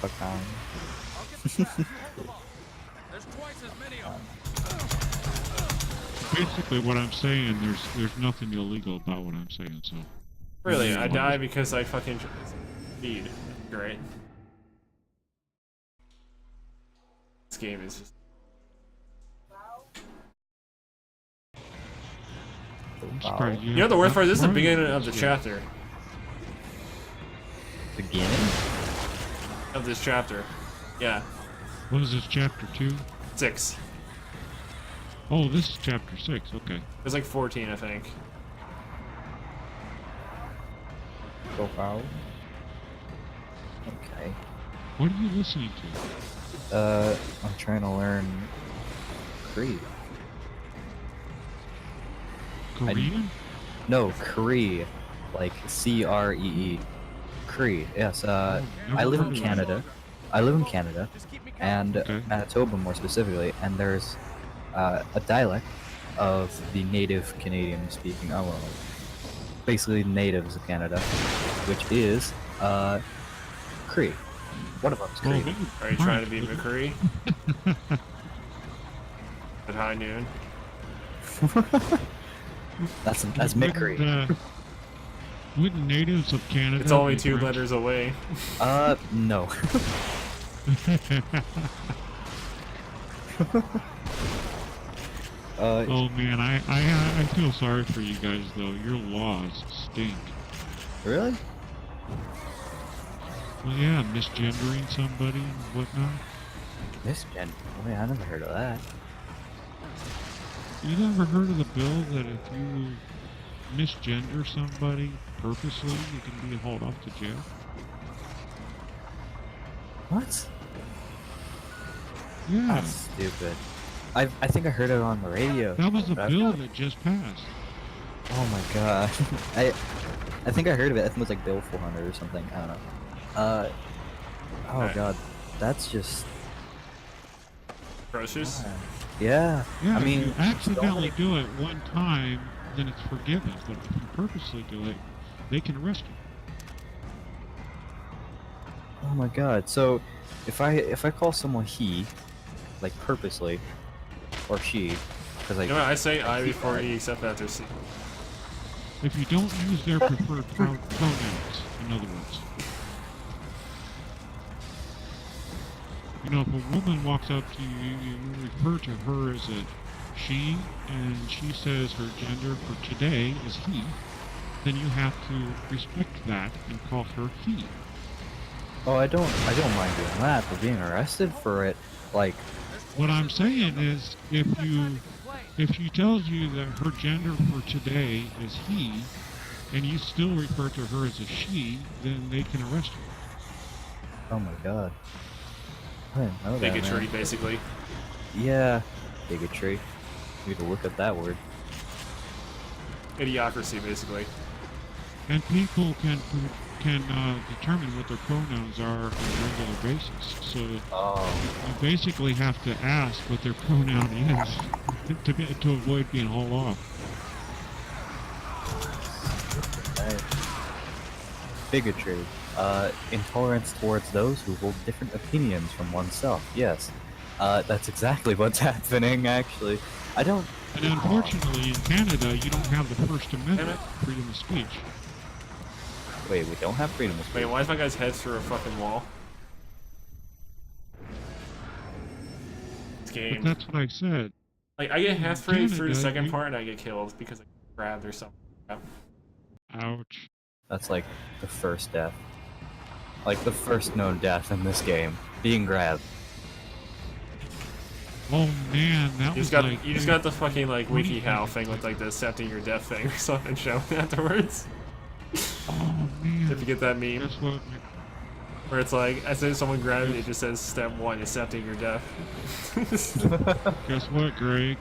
Fuck on. I'll get the trap. Come on. There's twice as many of them. Basically, what I'm saying, there's nothing illegal about what I'm saying. So Really, I die because I fucking feed. Great. This game is just... I'm surprised You know the worst part? This is the Right. beginning of the chapter. Beginning? Of this chapter. Yeah. What is this, chapter 2? 6. Oh, this is chapter 6. Okay. There's like 14, I think. Go foul. Okay. What are you listening to? I'm trying to learn Cree. Korean? No, Cree. Like C-R-E-E. Cree, yes. never I live in heard of that. Canada. I live in Canada, and Okay. Manitoba more specifically, and there's a dialect of the native Canadian speaking, oh well, basically natives of Canada, which is Cree. One of them is Cree. Oh, Are you trying to be McCree? At high noon? That's Wouldn't, Micree. Wouldn't natives of Canada... It's only be 2 French? letters away. No. Oh man, I feel sorry for you guys though. Your laws stink. Really? Well, yeah, misgendering somebody and whatnot. Misgen? Wait, I never heard of that. You never heard of the bill that if you misgender somebody purposely, you can be hauled off to jail? What? Yeah, That's stupid. I think I heard it on the radio. that was a but bill that just passed. Oh my god. I think I heard of it. I think it was like Bill 400 or something. I don't know. Oh Alright. god. That's just... Atrocious. Yeah. Yeah, I mean... if you accidentally do it one time, then it's forgiven. But if you purposely do it, they can arrest you. Oh my god. So, if I call someone he, like purposely, or she, because like... You know what, I say I before E except after C. If you don't use their preferred pronouns, in other words. You know, if a woman walks up to you, you refer to her as a she, and she says her gender for today is he, then you have to respect that and call her he. Oh, I don't mind doing that, but being arrested for it, like... What I'm saying is, if she tells you that her gender for today is he, and you still refer to her as a she, then they can arrest you. Oh my god. I didn't know that, Bigotry, man. basically. Yeah. Bigotry. You need to look up that word. Idiocracy, basically. And people can determine what their pronouns are on a regular basis. So you Oh. basically have to ask what their pronoun is to avoid being hauled off. Bigotry. Intolerance towards those who hold different opinions from oneself. Yes. That's exactly what's happening, actually. I don't... And unfortunately, in Canada, you don't have the First Amendment, freedom of speech. Wait, we don't have freedom of speech. Wait, why is my guy's head through a fucking wall? This But game. that's what I said. Like, I get halfway through the Canada, second you- part and I get killed because I get grabbed or something. Ouch. That's like the first death. Like the first known death in this game. Being grabbed. Oh man, that You was just got like... you just got the fucking like 20 WikiHow thing with like the accepting your death thing or something shown afterwards. Oh man. If you get that meme Guess what? where it's like as soon as someone grabs you, it just says step 1, accepting your death. Guess what, Greg?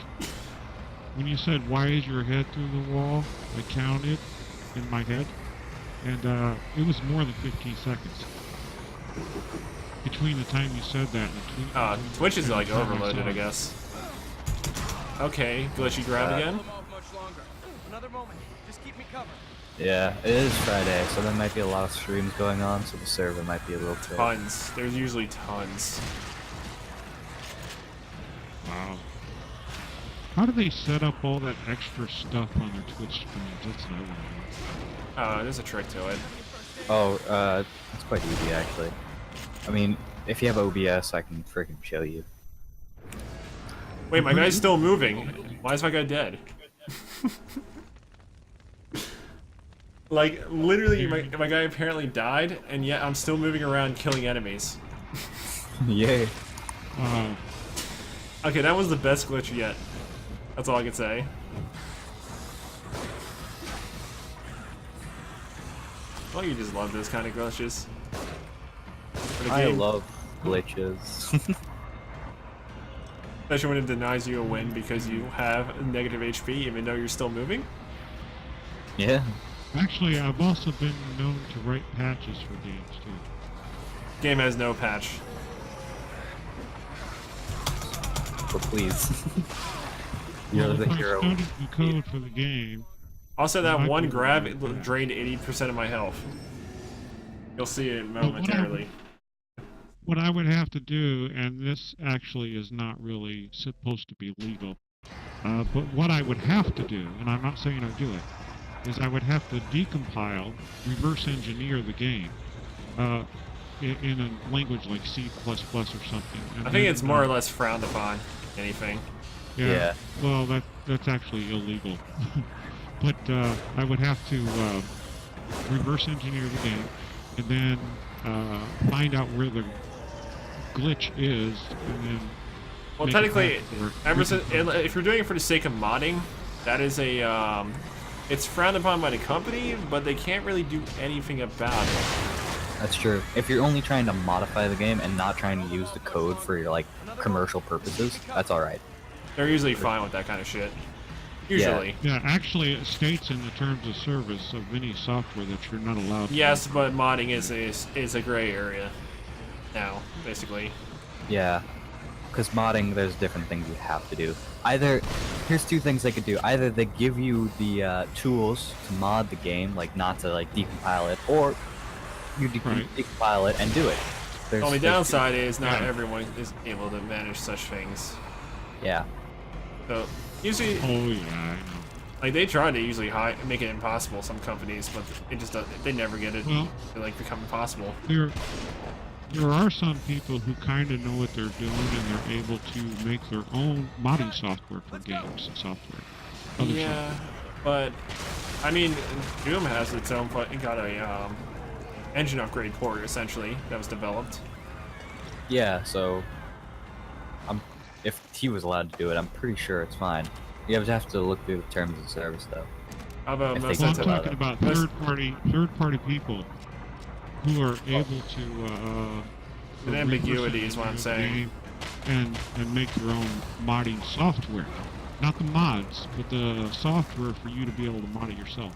When you said, why is your head through the wall, I counted in my head, and it was more than 15 seconds. Between the time you said that and the Twitch is like time I overloaded, saw I it. guess. Okay, glitchy grab again. Another moment. Just keep me covered. Yeah, it is Friday, so there might be a lot of streams going on, so the server might be a little bit... Tons. There's usually tons. Wow. How do they set up all that extra stuff on their Twitch streams? That's what I want to know. There's a trick to it. Oh, it's quite easy, actually. I mean, if you have OBS, I can freaking show you. Wait, my guy's still moving. Why is my guy dead? Like, literally, my guy apparently died, and yet I'm still moving around killing enemies. Yay. Okay, that was the best glitch yet. That's all I can say. Well, you just love those kind of glitches. For the I game, love glitches. especially when it denies you a win because you have negative HP even though you're still moving. Yeah. Actually, I've also been known to write patches for games, too. Game has no patch. But please. You're Well, the if hero. I studied the code for the game, Also, that Might one be grab really it bad. drained 80% of my health. You'll see it momentarily. what I would have to do, and this actually is not really supposed to be legal, but what I would have to do, and I'm not saying I do it, is I would have to decompile, reverse engineer the game. in a language like C++ or something. And I think then, it's more or less frowned upon. Anything. Yeah. Well, that's actually illegal. But I would have to reverse engineer the game and then find out where the glitch is, and then. Well, make technically, it work. if you're doing it for the sake of modding, that is a it's frowned upon by the company, but they can't really do anything about it. That's true. If you're only trying to modify the game and not trying to use the code for your like commercial purposes, that's all right. They're usually fine with that kind of shit. Usually. Yeah, actually, it states in the terms of service of any software that you're not allowed. Yes, but modding is a gray area now, basically. Yeah, because modding, there's different things you have to do. Either, here's two things they could do. Either they give you the tools to mod the game, like not to like decompile it, or you decompile it and do it. The only downside is not everyone is able to manage such things. Yeah. So usually, Oh yeah, I know. like they try to usually make it impossible. Some companies, but it just they never get it. Well, They like become impossible. There are some people who kind of know what they're doing, and they're able to make their own modding software for games and software. Yeah, but I mean, Doom has its own. It got a engine upgrade port essentially that was developed. Yeah, so if he was allowed to do it, I'm pretty sure it's fine. You have to look through the terms of service, though. How about If they most Well, I'm That's allowed. talking about third-party people who are able to. An ambiguity is what I'm saying. And make their own modding software, not the mods, but the software for you to be able to mod it yourself.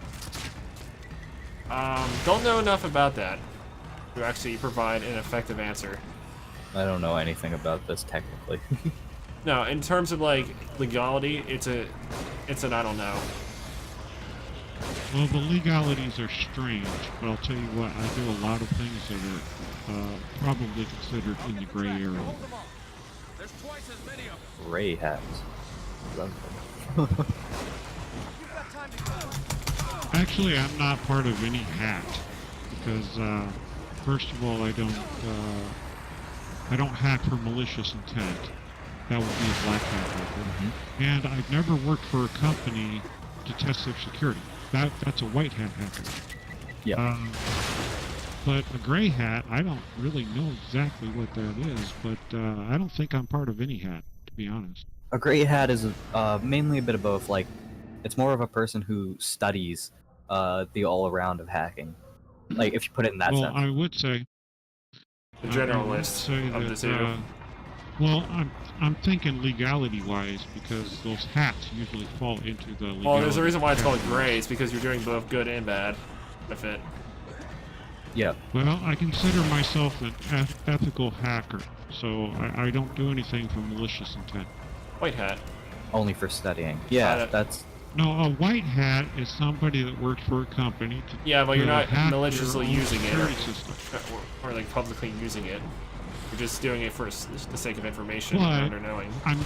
Don't know enough about that to actually provide an effective answer. I don't know anything about this technically. No, in terms of like legality, it's an I don't know. Well, the legalities are strange, but I'll tell you what, I do a lot of things that are probably considered in the gray area. Ray hats. Actually, I'm not part of any hat, because first of all, I don't hack for malicious intent. That would be a black hat hacker. And I've never worked for a company to test their security. That's a white hat hacker. Yeah. But a gray hat, I don't really know exactly what that is, but I don't think I'm part of any hat, to be honest. A gray hat is mainly a bit of both. Like, it's more of a person who studies the all-around of hacking. Like, if you put it in that Well, sense. I would say The I would generalist say of the that, two. well, I'm thinking legality-wise, because those hats usually fall into the legality. Well, there's a reason why it's called category. gray. It's because you're doing both good and bad with it. Yeah. Well, I consider myself an ethical hacker, so I don't do anything for malicious intent. White hat. Only for studying. Yeah, that's... No, a white hat is somebody that works for a company to Yeah, but you're not hack their maliciously own using it security system. or like publicly using it. You're just doing it for the sake of information But and under knowing. I'm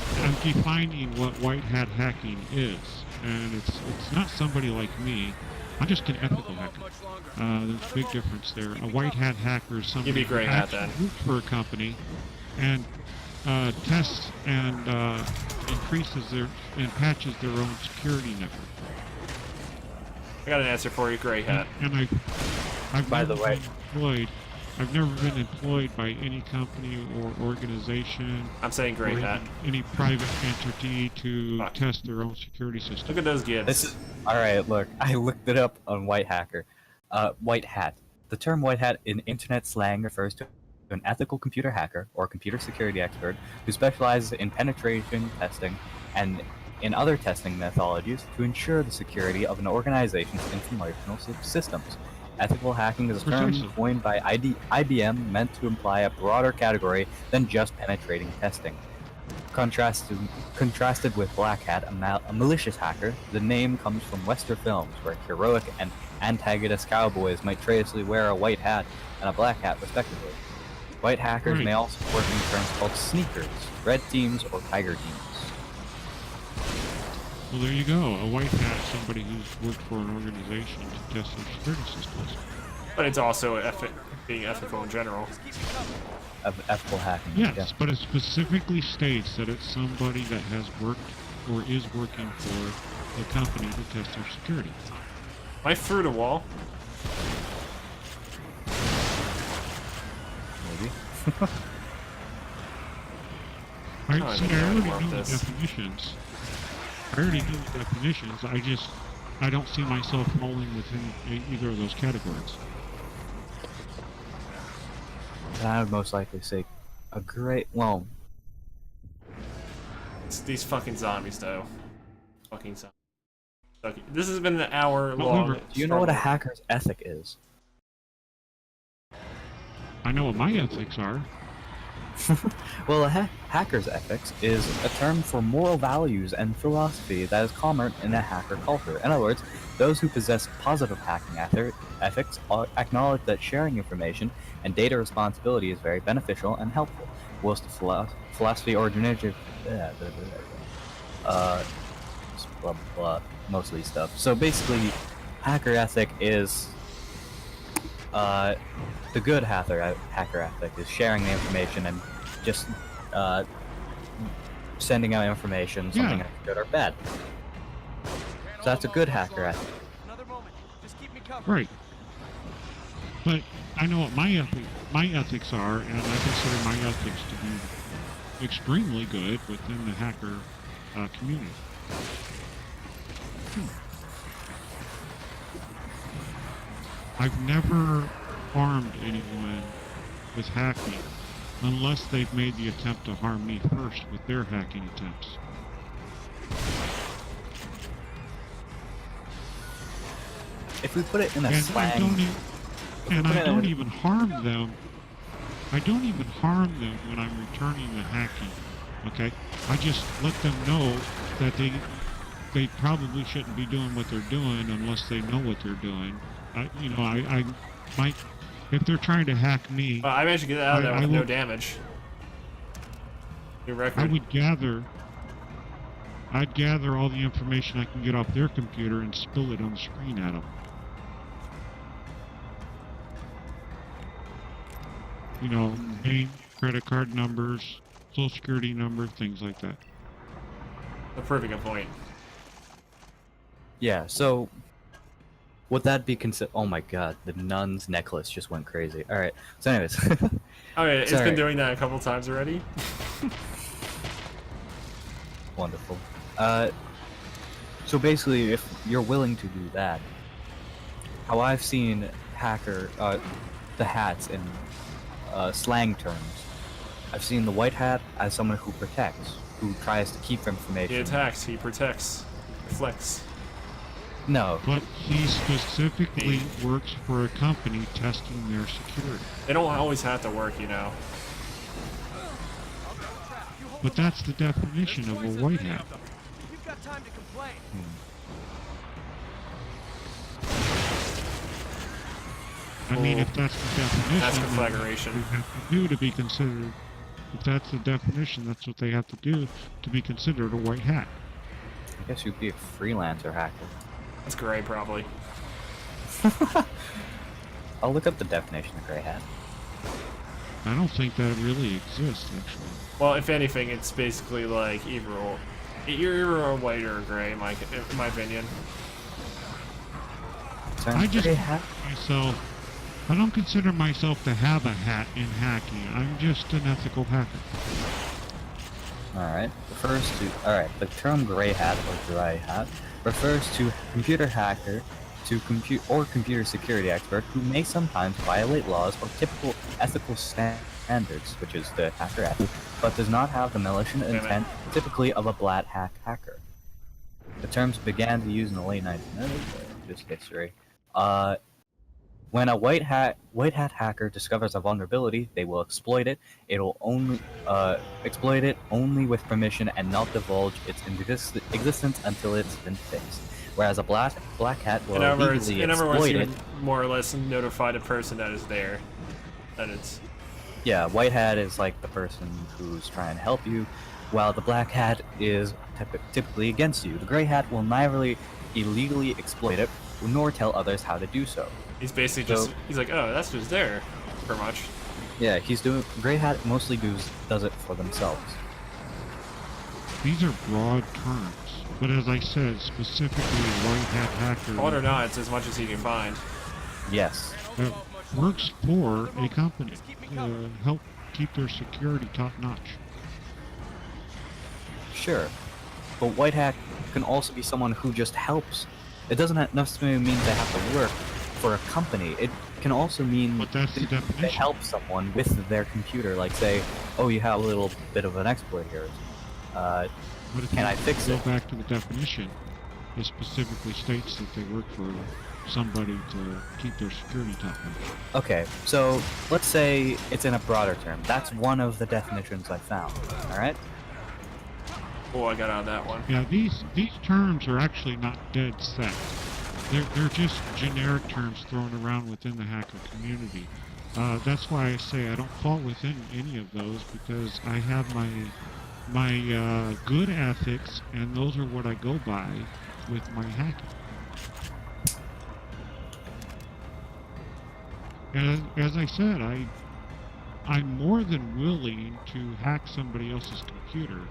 defining what white hat hacking is, and it's not somebody like me. I'm just an ethical hacker. There's a big difference there. A white hat hacker is somebody You'd be gray who hat actually then. works for a company and tests and increases and patches their own security network. I got an answer for you, gray hat. And I've By never the way- been employed. I've never been employed by any company or organization I'm saying gray or hat. any private entity to Fuck. test their own security system. Look at those gibs. This is... Alright, look. I looked it up on White Hacker. White hat. The term white hat in internet slang refers to an ethical computer hacker or computer security expert who specializes in penetration testing and in other testing methodologies to ensure the security of an organization's informational systems. Ethical hacking is a term Precisely. coined by IBM meant to imply a broader category than just penetrating testing. Contrasted with Black Hat, a malicious hacker, the name comes from Western films, where heroic and antagonist cowboys might traceably wear a white hat and a black hat, respectively. White hackers Right. may also work in terms called sneakers, red teams, or tiger teams. Well, there you go. A white hat, somebody who's worked for an organization to test their security systems. But it's also being ethical in general. Of ethical hacking. Yes, Yeah. but it specifically states that it's somebody that has worked or is working for the company to test their security. Am I through the wall? Maybe. I Oh, I see, I didn't already know knew the this. definitions. I don't see myself falling within either of those categories. And I would most likely say a great. Well, It's these fucking zombies, though. Fucking zombies. Okay, this has been an hour long. However, do you know what a struggle. hacker's ethic is? I know what my ethics are. Well, a hacker's ethics is a term for moral values and philosophy that is common in a hacker culture. In other words, those who possess positive hacking ethics acknowledge that sharing information and data responsibility is very beneficial and helpful, whilst the philosophy originated, blah, blah, blah, mostly stuff. So basically, hacker ethic is the good hacker ethic is sharing the information and just sending out information, something Yeah. that's good or bad. So that's a good hacker ethic. Another moment. Just keep me covered. Right. But I know what my ethics are, and I consider my ethics to be extremely good within the hacker community. I've never harmed anyone with hacking unless they've made the attempt to harm me first with their hacking attempts. If we put it in a And I slang, don't, and I don't Yeah. even harm them. I don't even harm them when I'm returning the hacking. Okay, I just let them know that they probably shouldn't be doing what they're doing unless they know what they're doing. I might, if they're trying to hack me, I managed to get out of there I with no will- damage. New record. I'd gather all the information I can get off their computer and spill it on the screen at them. You know, name, credit card numbers, social security number, things like that. Proving a point. yeah. So would that be considered? Oh my God, the nun's necklace just went crazy. All right. So, anyways, Okay, it's Sorry. been doing that a couple times already. wonderful. So basically, if you're willing to do that, how I've seen the hats in slang terms, I've seen the white hat as someone who protects, who tries to keep information. He attacks, he protects, reflects. No, But he specifically works for a company testing their security. They don't always have to work, you know. But that's the definition of a white hat. You've got time to complain. I mean, if that's the definition, That's then conflagration. they have to do to be considered. If that's the definition, that's what they have to do to be considered a white hat. I guess you'd be a freelancer hacker. That's gray, probably. I'll look up the definition of gray hat. I don't think that really exists, actually. Well, if anything, it's basically like either you're a white or a gray, in my opinion. Term I just gray hat. I don't consider myself to have a hat in hacking. I'm just an ethical hacker. Alright, the term gray hat or dry hat refers to computer hacker or computer security expert who may sometimes violate laws or typical ethical standards, which is the hacker ethic, but does not have the malicious intent typically of a black hat hacker. The terms began to use in the late 1990s, just history. When a white hat hacker discovers a vulnerability, they will exploit it. It will only exploit it only with permission and not divulge its existence until it's been fixed. Whereas a black hat will In other words, legally in other words, exploit you it. more or less notify the person that is there that it's. Yeah, white hat is like the person who's trying to help you, while the black hat is typically against you. The gray hat will neither illegally exploit it nor tell others how to do so. He's basically just. So- He's like, oh, that's just there. pretty much. Yeah, he's doing. Grey Hat mostly does it for themselves. These are broad terms, but as I said, specifically white hat hacker Believe it or not, it's as much as he can find. Yes. works for a company to help keep their security top notch. Sure, but white hat can also be someone who just helps. It doesn't necessarily mean they have to work for a company. It can also mean But that's the they definition. help someone with their computer, like say, oh, you have a little bit of an exploit here. But if Can you I fix go it? back to the definition, it specifically states that they work for somebody to keep their security top notch. Okay, so let's say it's in a broader term. That's one of the definitions I found. All right. Oh, I got out of that one. Yeah, these terms are actually not dead set. They're just generic terms thrown around within the hacker community. That's why I say I don't fall within any of those, because I have my good ethics, and those are what I go by with my hacking. As I said, I'm more than willing to hack somebody else's computer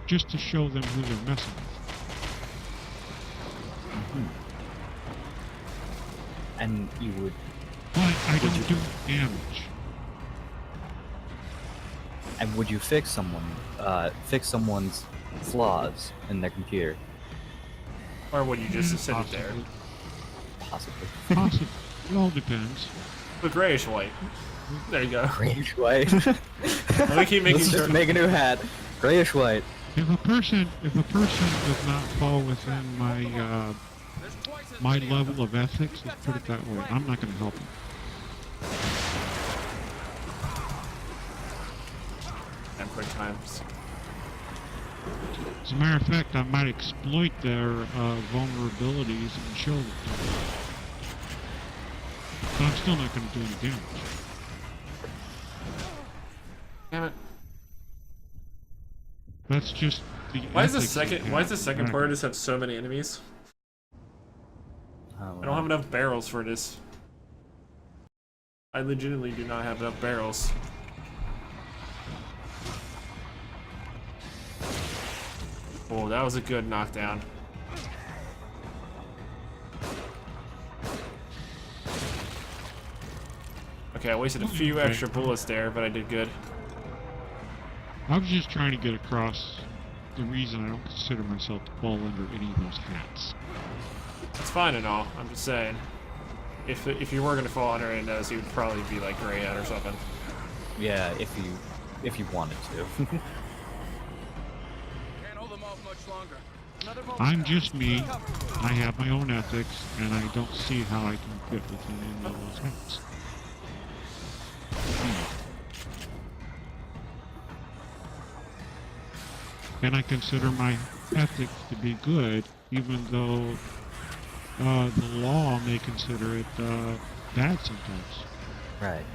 just to show them who they're messing with. Mm-hmm. And you would. But I don't do damage. And would you fix someone's flaws in their computer? Or would you just sit it there? Possibly. Possibly. It all depends. The grayish white. There you go. Grayish white. Let me keep making Let's sure. just make a new hat. Grayish white. If a person does not fall within my level of ethics, let's put it that way, I'm not going to help him. And quick times. As a matter of fact, I might exploit their vulnerabilities and show them to them. But I'm still not going to do any damage. Damn it. That's just the. Why is the ethics second? we Why is have. the second part just have so many enemies? I don't have enough barrels for this. I legitimately do not have enough barrels. Oh, that was a good knockdown. Okay, I wasted a few extra bullets there, but I did good. I was just trying to get across the reason I don't consider myself to fall under any of those hats. It's fine and all. I'm just saying, if you were gonna fall under any of those, you would probably be like Gray Hat or something. Yeah, if you wanted to. I'm just me. I have my own ethics, and I don't see how I can fit within any of those hats. And I consider my ethics to be good, even though the law may consider it bad sometimes. Right.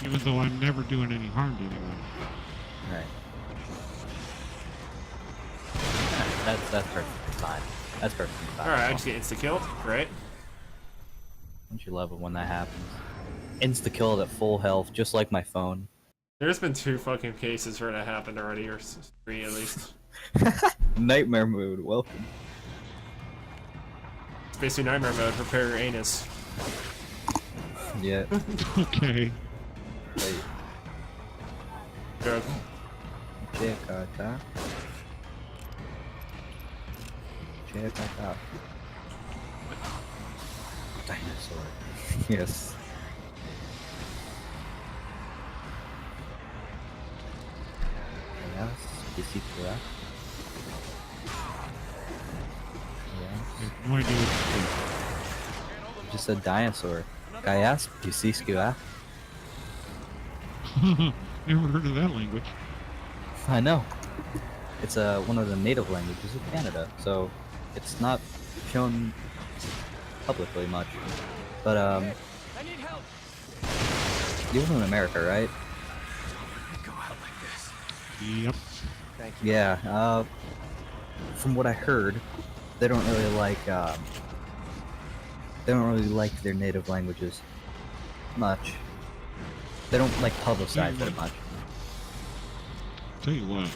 Even though I'm never doing any harm to anyone. Right. That's perfectly fine. That's perfectly fine. All right, I just get insta killed. Great. Don't you love it when that happens? Insta killed at full health, just like my phone. There's been 2 fucking cases where that happened already, or 3 at least. Nightmare mood. Welcome. It's basically nightmare mode. Prepare your anus. Yeah. Okay. Wait. Joke. Check out. Check out. Dinosaur. Yes. Yes. Bicicleta. Yes. I have no idea what Just a dinosaur. Gaias Bicicleta. to say. Never heard of that language. I know. It's one of the native languages of Canada, so it's not shown publicly much. But you live in America, right? Go out like this. Yep. Thank you. Yeah. From what I heard, they don't really like their native languages much. They don't like publicize it much. Tell you what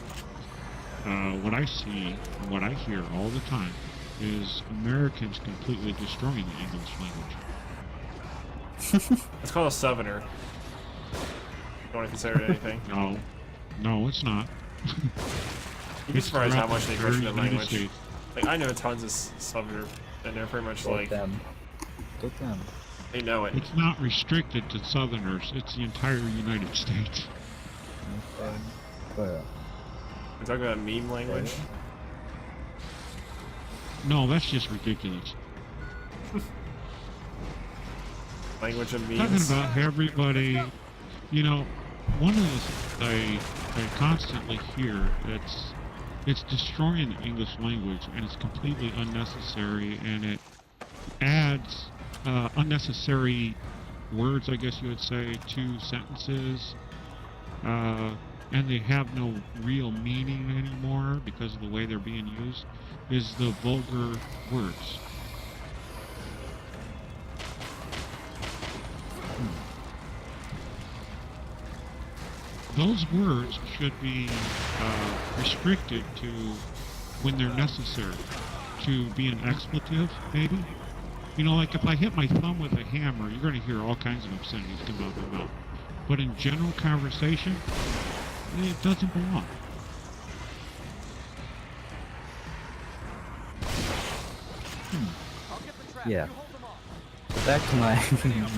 I see and what I hear all the time is Americans completely destroying the English language. It's called a southerner. Don't want to consider it anything. No, it's not. You'd be surprised how much they butcher the United language. States. Like, I know tons of southerner, and they're pretty much like, Them. they know it. It's not restricted to Southerners. It's the entire United States. We're talking about meme language. No, that's just ridiculous. Language of Talking memes. about everybody, you know, one of the things I constantly hear, it's destroying the English language, and it's completely unnecessary, and it adds unnecessary words, I guess you would say, to sentences, and they have no real meaning anymore because of the way they're being used, is the vulgar words. Those words should be restricted to when they're necessary, to be an expletive, maybe. You know, like if I hit my thumb with a hammer, you're going to hear all kinds of obscenities come out of my mouth. But in general conversation, it doesn't belong. Yeah. So back to my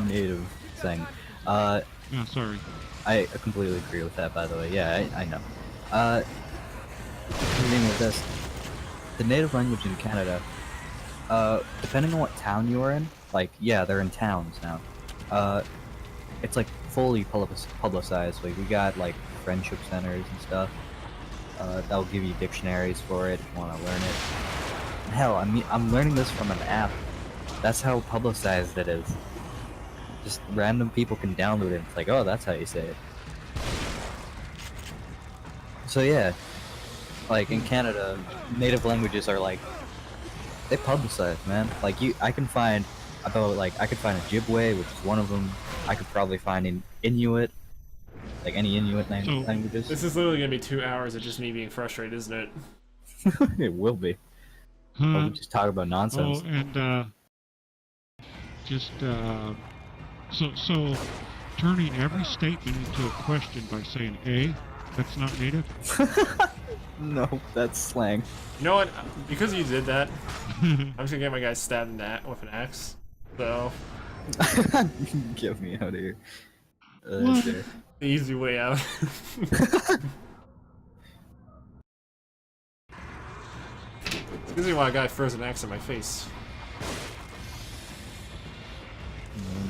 native thing. Yeah, sorry. I completely agree with that, by the way. Yeah, I know. The thing with this, the native language in Canada, depending on what town you are in, like, yeah, they're in towns now. It's like fully publicized. Like, we got like friendship centers and stuff. That'll give you dictionaries for it if you want to learn it. Hell, I'm learning this from an app. That's how publicized it is. Just random people can download it. It's like, oh, that's how you say it. So yeah, like in Canada, native languages are like, they publicize, man. Like I could find a Ojibwe, which is one of them. I could probably find an Inuit, like any Inuit languages. This is literally gonna be 2 hours of just me being frustrated, isn't it? It will be. We'll just talk about nonsense. Oh, and so turning every statement into a question by saying "a," that's not native. No, that's slang. You know what? Because you did that, I'm just gonna get my guy stabbed in that with an axe. So, Get me out of here. What? There. the easy way out. Excuse me, why a guy throws an axe in my face.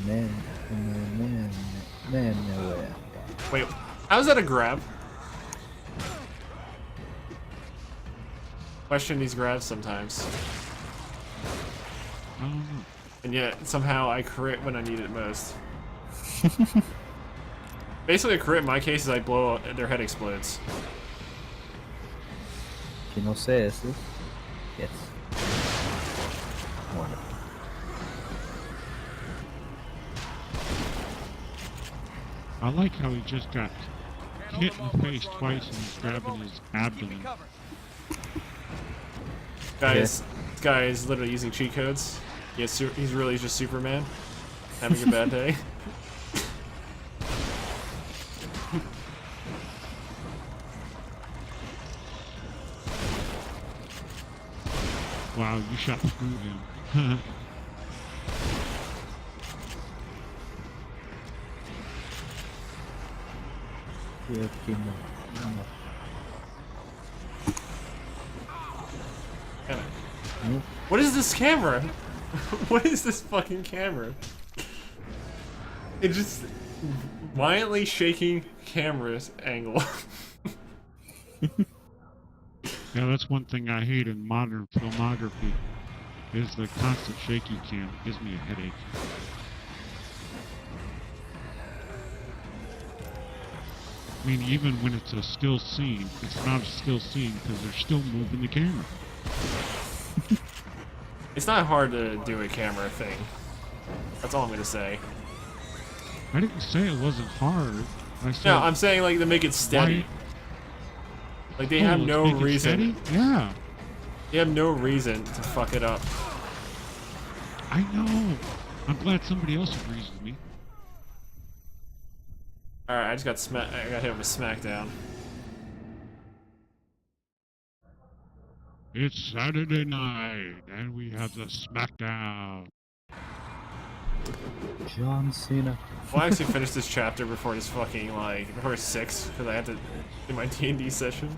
Man, no way. Wait, how's that a grab? Question these grabs sometimes. I don't know. And yet, somehow I crit when I need it most. Basically, a crit in my case is I blow, their head explodes. Que no sé eso. Yes. Wonderful. I like how he just got hit in the face twice and he's grabbing his abdomen. Guys, this guy is literally using cheat codes. He's really just Superman. Having a bad day. Wow, you shot through him. What is this camera? What is this fucking camera? It just violently shaking camera's angle. Yeah, that's one thing I hate in modern filmography, is the constant shaky cam. It gives me a headache. I mean, even when it's a still scene, it's not a still scene because they're still moving the camera. It's not hard to do a camera thing. That's all I'm gonna say. I didn't say it wasn't hard. I said. No, I'm saying like to make it steady. Why, Like they have let's no make it reason. steady? Yeah, They have no reason to fuck it up. I know. I'm glad somebody else agrees with me. All right, I just got I got hit with a smackdown. It's Saturday night, and we have the SmackDown. John Cena. Well, I actually finished this chapter before this fucking before 6 because I had to do my D&D session.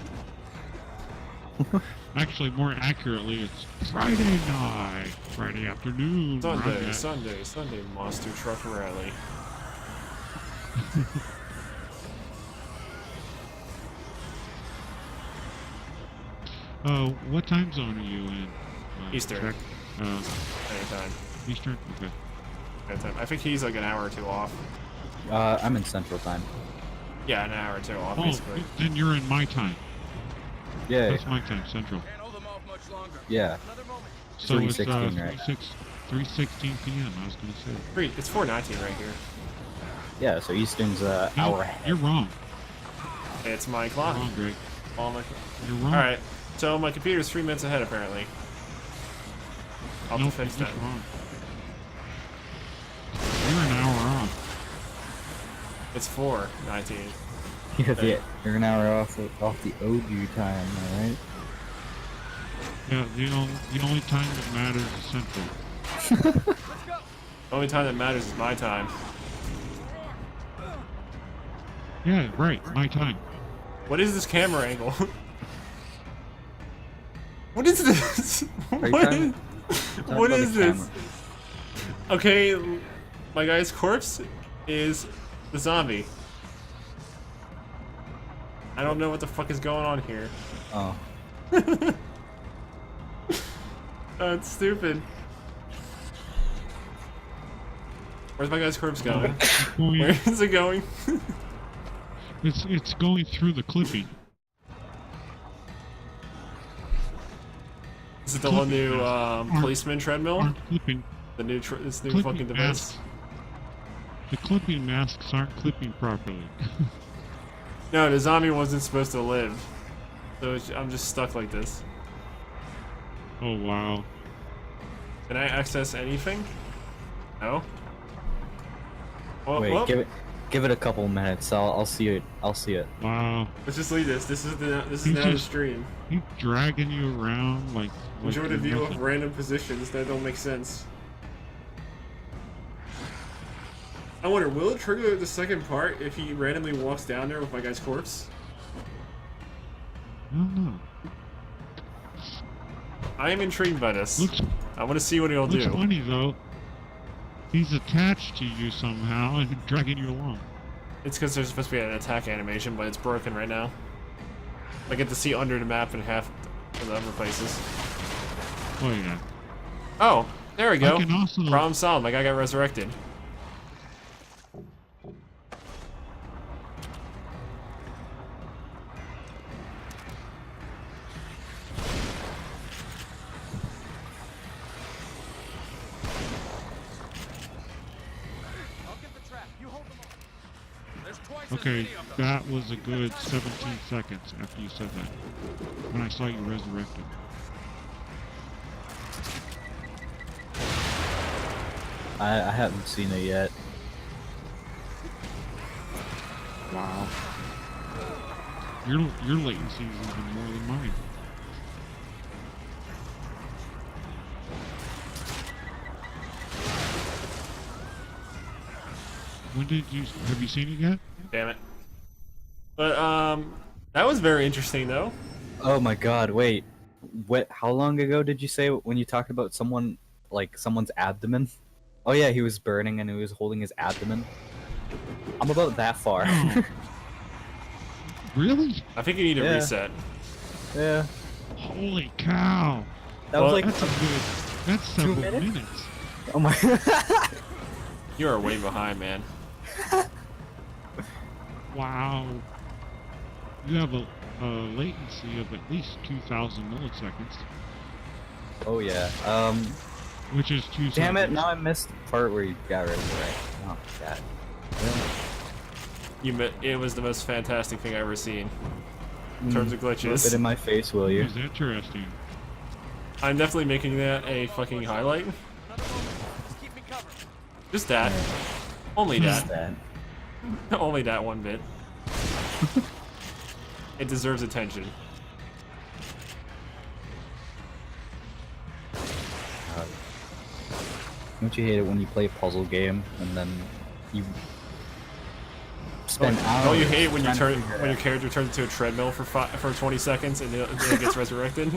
Actually, more accurately, it's Friday night, Friday afternoon. Sunday, monster truck rally. What time zone are you in? Eastern. Check. Anytime. Eastern? Okay. Anytime. I think he's like an hour or two off. I'm in Central Time. Yeah, an hour or two off, Oh, basically. then you're in my time. Yeah, That's my time, Central. yeah. So it's 3:16, right? 3:16 p.m. I was gonna say. It's 4:19 right here. Yeah, so Eastern's No, hour ahead. you're wrong. It's my You're clock. wrong, Greg. You're wrong. Alright, so my computer's 3 minutes ahead apparently. I'll have Nope, to fix you're that. just wrong. You're an hour off. It's 4:19. You're an hour off the OG time, alright? Yeah, the only time that matters is Central. The only time that matters is my time. Yeah, right, my time. What is this camera angle? What is this? What is this? Okay, my guy's corpse is the zombie. I don't know what the fuck is going on here. Oh. It's stupid. Where's my guy's corpse going? Where is it going? It's going through the clipping. Is it the whole new policeman treadmill? Aren't clipping. The new this new Clipping fucking device? masks. The clipping masks aren't clipping properly. No, the zombie wasn't supposed to live. So I'm just stuck like this. Oh wow. Can I access anything? No. Well, Wait, well, give it a couple minutes. I'll see it. I'll see it. Wow. let's just leave this. This is now the stream. He's dragging you around like Enjoy the you're view nothing. of random positions that don't make sense. I wonder, will it trigger the second part if he randomly walks down there with my guy's corpse? I don't know. I am intrigued by this. Looks I want to see what he'll looks do. funny though. He's attached to you somehow and dragging you along. It's because there's supposed to be an attack animation, but it's broken right now. I get to see under the map in half of the other places. Oh yeah. Oh, there we go. I can also Problem solved. My guy got resurrected. Okay, that was a good 17 seconds after you said that. When I saw you resurrected. I haven't seen it yet. Wow. Your latency is even more than mine. When did you have you seen it yet? Damn it. But that was very interesting though. Oh my god, wait. How long ago did you say when you talked about someone, like someone's abdomen? Oh yeah, he was burning and he was holding his abdomen. I'm about that far. Really? I think you need a Yeah. reset. Yeah. Holy cow! That was Well, like That's several minutes? minutes. oh my You are way behind, man. Wow. You have a latency of at least 2,000 milliseconds, Oh yeah. which is 2 Damn it, seconds. now I missed the part where you got rid of the right. Oh god. It was the most fantastic thing I've ever seen in terms of Rub it glitches. in my face, will you? Is interesting. I'm definitely making that a fucking highlight. Just that. Only What's that. that? Only that one bit. It deserves attention. God. Don't you hate it when you play a puzzle game and then you spend hours? Oh, you hate it when you trying to turn figure when it your character turns into a treadmill for 20 seconds and then it gets resurrected.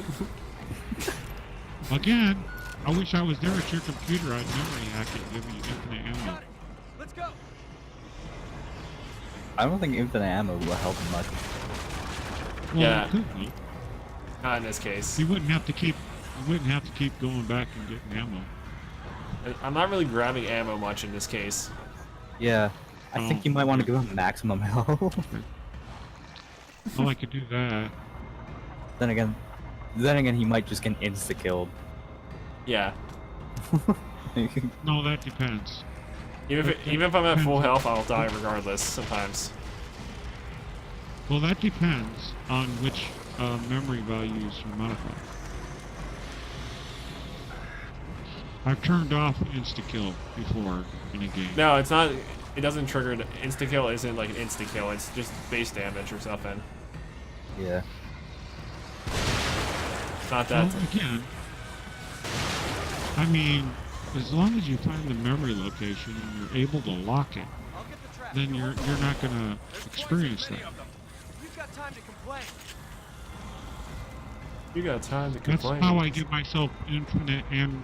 Again, I wish I was there at your computer. I'd memory hack it, give you infinite ammo. Let's go. I don't think infinite ammo will help much. Well, Yeah. it could be. Not in this case. You wouldn't have to keep. You wouldn't have to keep going back and getting ammo. I'm not really grabbing ammo much in this case. Yeah, I think you might want to give him maximum health. Oh, I could do that. then again, he might just get insta killed. Yeah. No, that depends. Even if I'm at full health, I'll die regardless sometimes. Well, that depends on which memory values you modify. I've turned off insta-kill before in a game. No, it's not. It doesn't trigger. Insta kill isn't like an insta kill. It's just base damage or something. Yeah. It's not that. Well, again, I mean, as long as you find the memory location and you're able to lock it, then you're not gonna experience that. You've got time to complain. You got time to That's complain. how I give myself infinite, and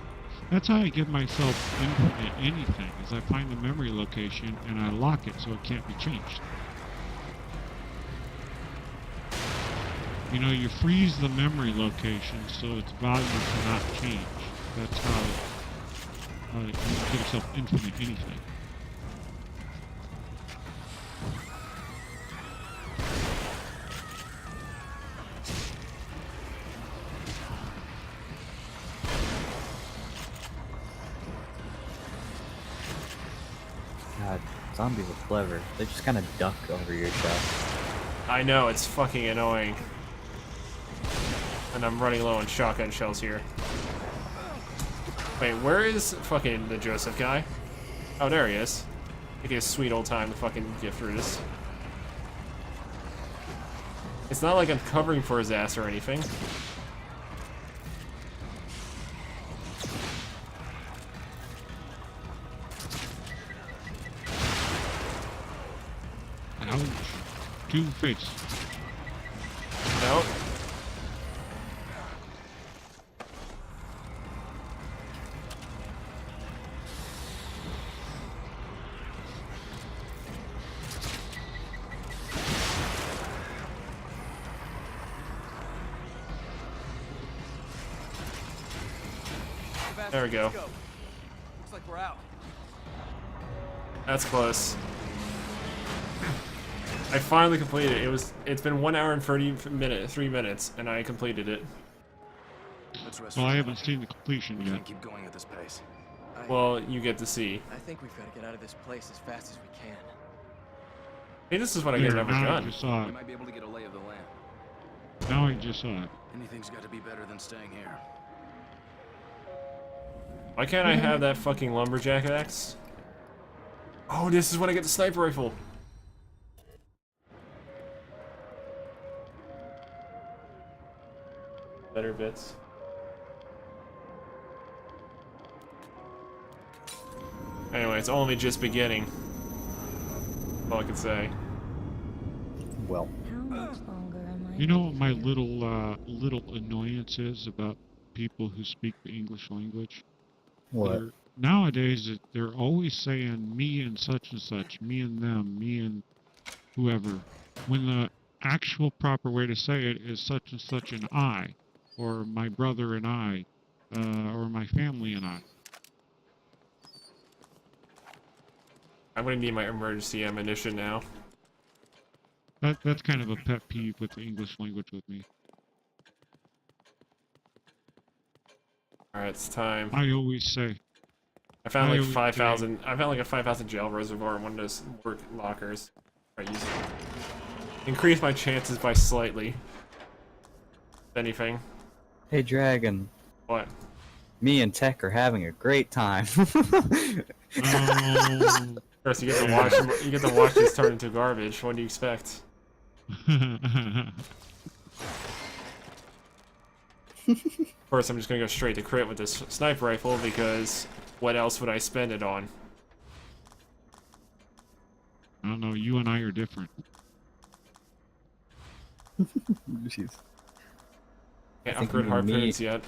that's how I give myself infinite anything, is I find the memory location and I lock it so it can't be changed. You know, you freeze the memory location so its value cannot change. That's how you give yourself infinite anything. God, zombies are clever. They just kind of duck over your chest. I know, it's fucking annoying. And I'm running low on shotgun shells here. Wait, where is fucking the Joseph guy? Oh, there he is. Take a sweet old time to fucking get through this. It's not like I'm covering for his ass or anything. Ouch. Two face. Nope. There we go. Looks like we're out. That's close. I finally completed it. It's been 1 hour and 3 minutes, and I completed it. Let's rest. Well, I haven't seen the completion We yet. can't keep going at this pace. Well, you get to see. I think we've got to get out of this place as fast as we can. Hey, this is what I get There, every now I gun. just saw We it. might be able to get a lay of the land. Now I just saw it. Anything's got to be better than staying here. Why can't I have that fucking lumberjack axe? Oh, this is when I get the sniper rifle. Better bits. Anyway, it's only just beginning. That's all I can say. Well, How much longer am I? You know what my little annoyance is about people who speak the English language? what? Nowadays, they're always saying me and such, me and them, me and whoever, when the actual proper way to say it is such and such and I, or my brother and I, or my family and I. I'm gonna need my emergency ammunition now. That's kind of a pet peeve with the English language with me. Alright, it's time. I always say, I found like would say- 5,000. I found like a 5,000 gel reservoir in one of those work lockers. I use it. Increase my chances by slightly. If anything. Hey, Dragon. What? Me and Tech are having a great time. Oh. Chris, you get to watch him, you get to watch this turn into garbage. What do you expect? Of course, I'm just gonna go straight to crit with this sniper rifle because what else would I spend it on? I don't know. You and I are different. Jeez. Can't think upgrade you and me- harpoons yet.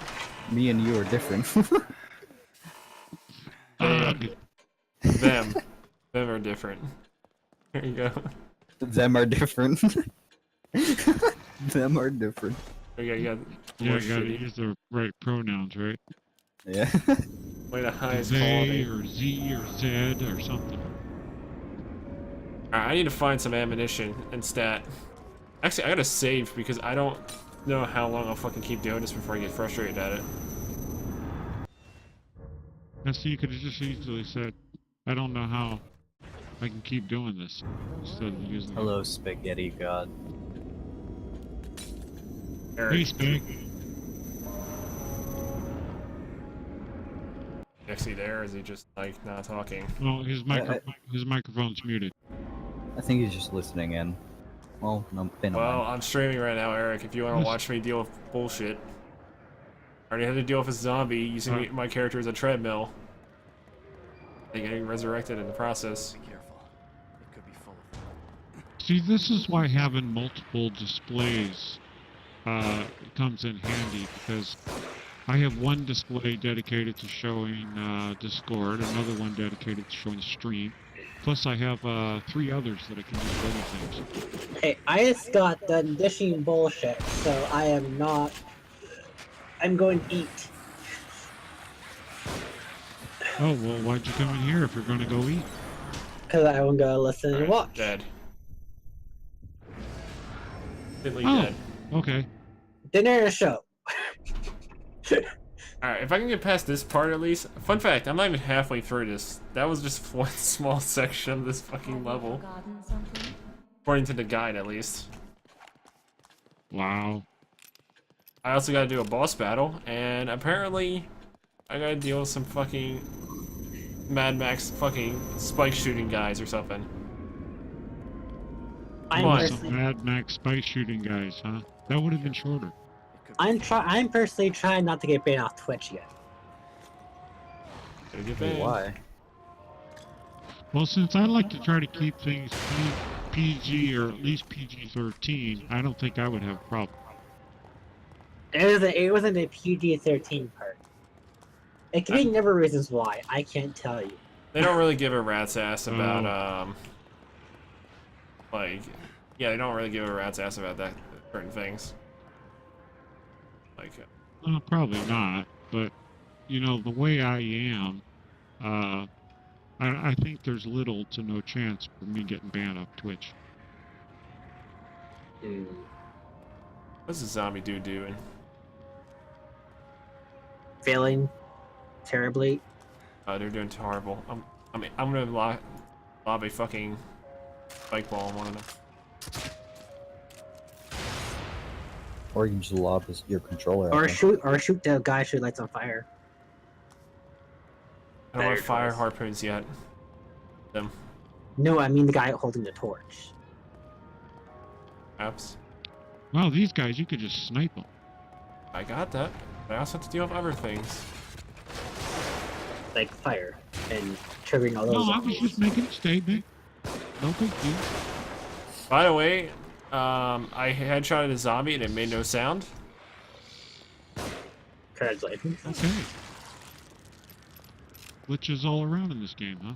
Me and you are different. Them. Them are different. There you go. Them are different. Them are different. There you go. You got Yeah, more you gotta shitty. use the right pronouns, right? Yeah. Way the highest They quality. or Z or Z or something. Alright, I need to find some ammunition and stat. Actually, I gotta save because I don't know how long I'll fucking keep doing this before I get frustrated at it. Now, see, you could have just easily said, I don't know how I can keep doing this, instead of using Hello, Spaghetti God. Hey, Eric, Spag. is he there or is he just like not talking? Well, his microphone's muted. I think he's just listening in. Well, no, been Well, I'm streaming right now, Eric. If you want to Yes. watch me deal with bullshit. I already had to deal with a zombie using my character as a treadmill. And getting resurrected in the process. Be careful. It could be full of them. See, this is why having multiple displays comes in handy, because I have one display dedicated to showing Discord, another one dedicated to showing the stream, plus I have 3 others that I can use for other things. Hey, I just got done dishing bullshit, so I am not. I'm going to eat. Oh, well, why'd you come in here if you're going to go eat? Because I want to go listen and Alright, watch. dead. Instantly Oh. dead. Okay. Dinner and a show. Alright, if I can get past this part at least. Fun fact, I'm not even halfway through this. That was just one small section of this fucking level. Forgotten something? According to the guide, at least. Wow. I also gotta do a boss battle, and apparently I gotta deal with some fucking Mad Max fucking spike shooting guys or something. I'm Come on. Some personally, Mad Max spike shooting guys, huh? That would have been shorter. It could be I'm personally trying not to get banned off Twitch yet. Gotta get Wait, banned. why? Well, since I like to try to keep things PG or at least PG-13, I don't think I would have a problem. It wasn't a PG-13 part. It could be never reasons why. I can't tell you. They don't really give a rat's ass about, Oh. like, yeah, they don't really give a rat's ass about that, certain things. Like, Probably not, but, you know, the way I am, I think there's little to no chance for me getting banned off Twitch. what's the zombie dude doing? Failing terribly. They're doing horrible. I'm gonna lob a fucking spike ball on one of them. Or you can just lob your controller at Or them. shoot the guy who lights on fire. I don't want Better fire choice. harpoons yet. Them. No, I mean the guy holding the torch. Perhaps. Wow, these guys, you could just snipe them. I got that. But I also have to deal with other things. Like fire. And triggering all those No, I was zombies. just making a statement. No big deal. By the way, I headshotted a zombie and it made no sound. Congratulations. Okay. Glitches all around in this game, huh?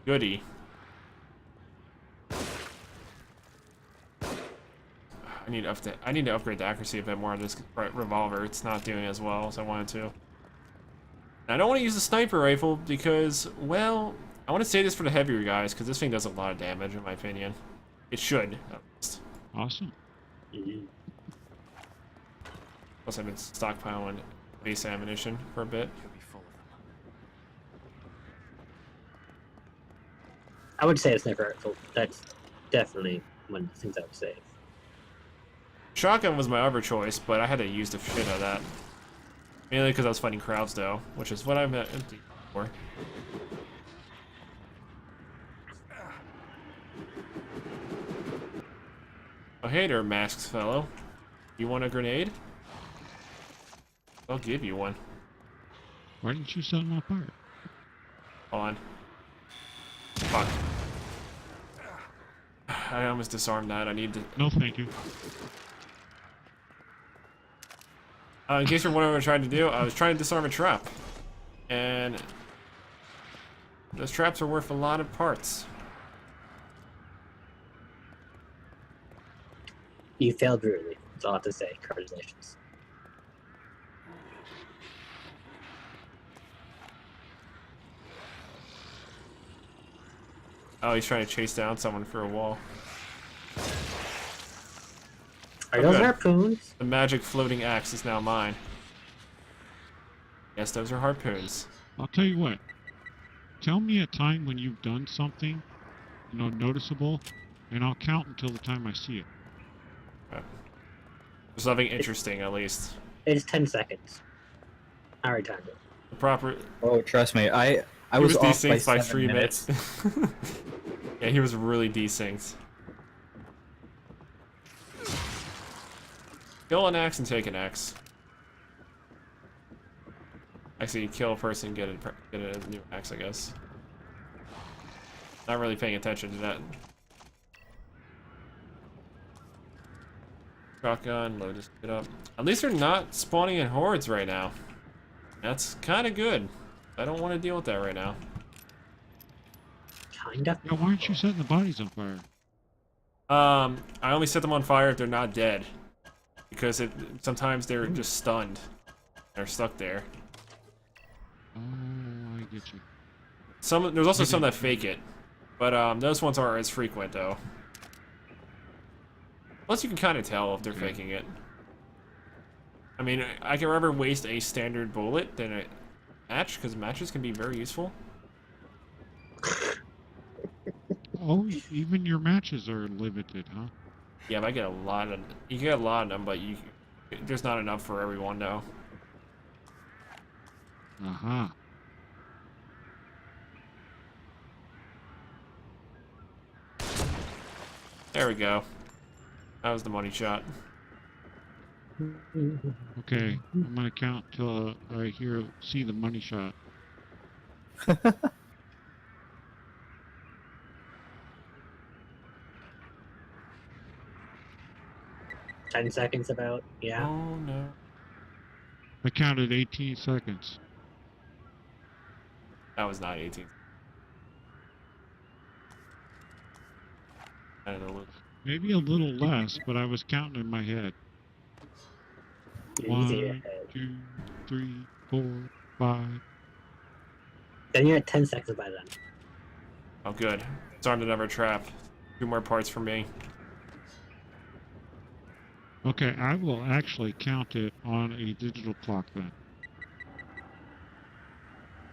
Goody. I need to upgrade the accuracy a bit more on this revolver. It's not doing as well as I wanted to. And I don't want to use the sniper rifle because, well, I want to save this for the heavier guys because this thing does a lot of damage in my opinion. It should, at least. Awesome. Plus I've been stockpiling base ammunition for a bit. could be full of them. I would say a sniper rifle. That's definitely one of the things I would say. Shotgun was my other choice, but I had to use the shit out of that. Mainly because I was fighting crowds, though, which is what I'm empty for. Oh, hey there, masks fellow. You want a grenade? I'll give you one. Why didn't you set him on fire? Hold on. Fuck. I almost disarmed that. I need to. No, thank you. In case you're wondering what I tried to do, I was trying to disarm a trap. And those traps are worth a lot of parts. You failed rudely. That's all I have to say. Congratulations. Oh, he's trying to chase down someone for a wall. Are those Okay. harpoons? The magic floating axe is now mine. Yes, those are harpoons. I'll tell you what. Tell me a time when you've done something, noticeable, and I'll count until the time I see it. There's something interesting, at least. It's 10 seconds. I already timed it. The proper. Oh, trust me, I He was was off by desynced by 7 3 minutes. minutes. Yeah, he was really desynced. Kill an axe and take an axe. Actually, kill a person, get a new axe, I guess. Not really paying attention to that. Shotgun, load this shit up. At least they're not spawning in hordes right now. That's kind of good. I don't want to deal with that right now. Kinda. Yeah, why aren't you setting the bodies on fire? I only set them on fire if they're not dead. Because sometimes they're just stunned. They're stuck there. Oh, I get you. There's also some that fake it. But those ones aren't as frequent though. Plus you can kind of tell if they're faking it. I mean, I can rather waste a standard bullet than a match, because matches can be very useful. Oh, even your matches are limited, huh? Yeah, but I get a lot of. You get a lot of them, but there's not enough for everyone though. Uh-huh. There we go. That was the money shot. Okay, I'm gonna count till I see the money shot. 10 seconds about. Yeah. Oh no. I counted 18 seconds. That was not 18. I don't know. Maybe a little less, but I was counting in my head. Easy 1, ahead. 2, 3, 4, 5. Then you're at 10 seconds by then. Oh good. Starting another trap. 2 more parts for me. Okay, I will actually count it on a digital clock then.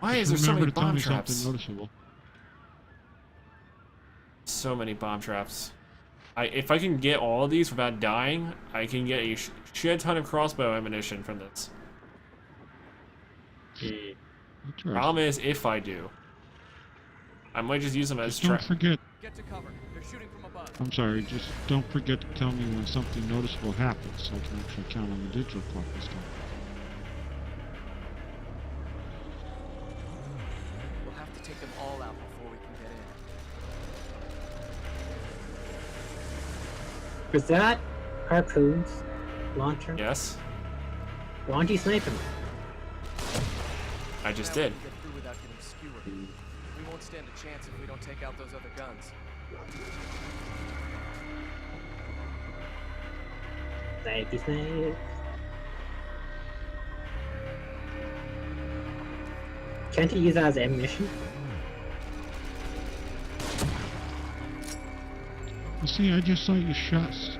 Why is Just there so many remember to tell bomb me traps? something noticeable. So many bomb traps. If I can get all of these without dying, I can get a shit ton of crossbow ammunition from this. Interesting. Problem is, if I do, I might just use them as Just don't trap. forget. Get to cover. They're shooting from above. I'm sorry. Just don't forget to tell me when something noticeable happens, so I can actually count on the digital clock this time. We'll have to take them all out before we can get in. Was that harpoons launcher? Yes, Why don't you snipe him? I just Now we did. can get through without getting skewered. We won't stand a chance if we don't take out those other guns. Snipey snipe. Can't you use that as ammunition? You see, I just saw you shoot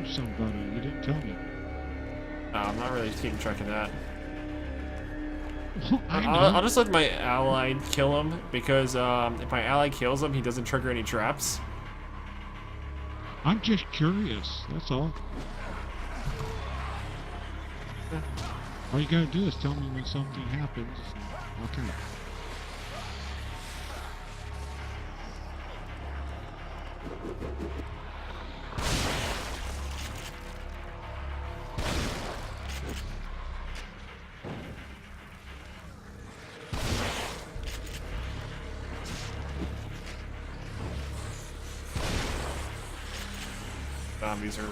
somebody. You didn't tell me. I'm not really keeping track of that. I I'll know. just let my ally kill him, because if my ally kills him, he doesn't trigger any traps. I'm just curious. That's all. All you gotta do is tell me when something happens. Okay. Zombies are...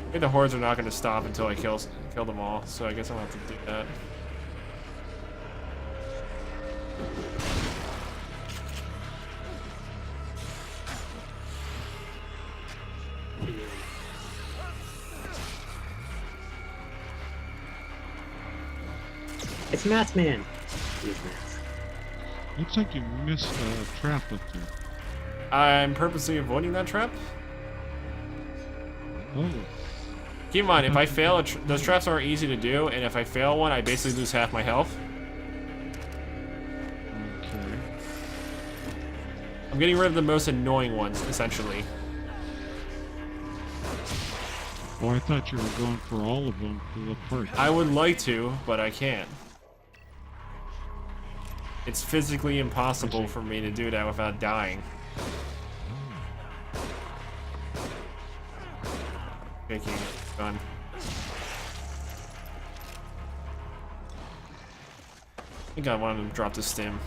I think the hordes are not going to stop until I kill them all, so I guess I'll have to do that. It's Math Man. He's Math. Looks like you missed a trap up there. I'm purposely avoiding that trap. Oh. Keep in mind, if I fail, those traps aren't easy to do, and if I fail one, I basically lose half my health. Okay. I'm getting rid of the most annoying ones, essentially. Well, I thought you were going for all of them for the first. I would like to, but I can't. It's physically impossible for me to do that without dying. Taking it. Done. I think I wanted to drop the stim.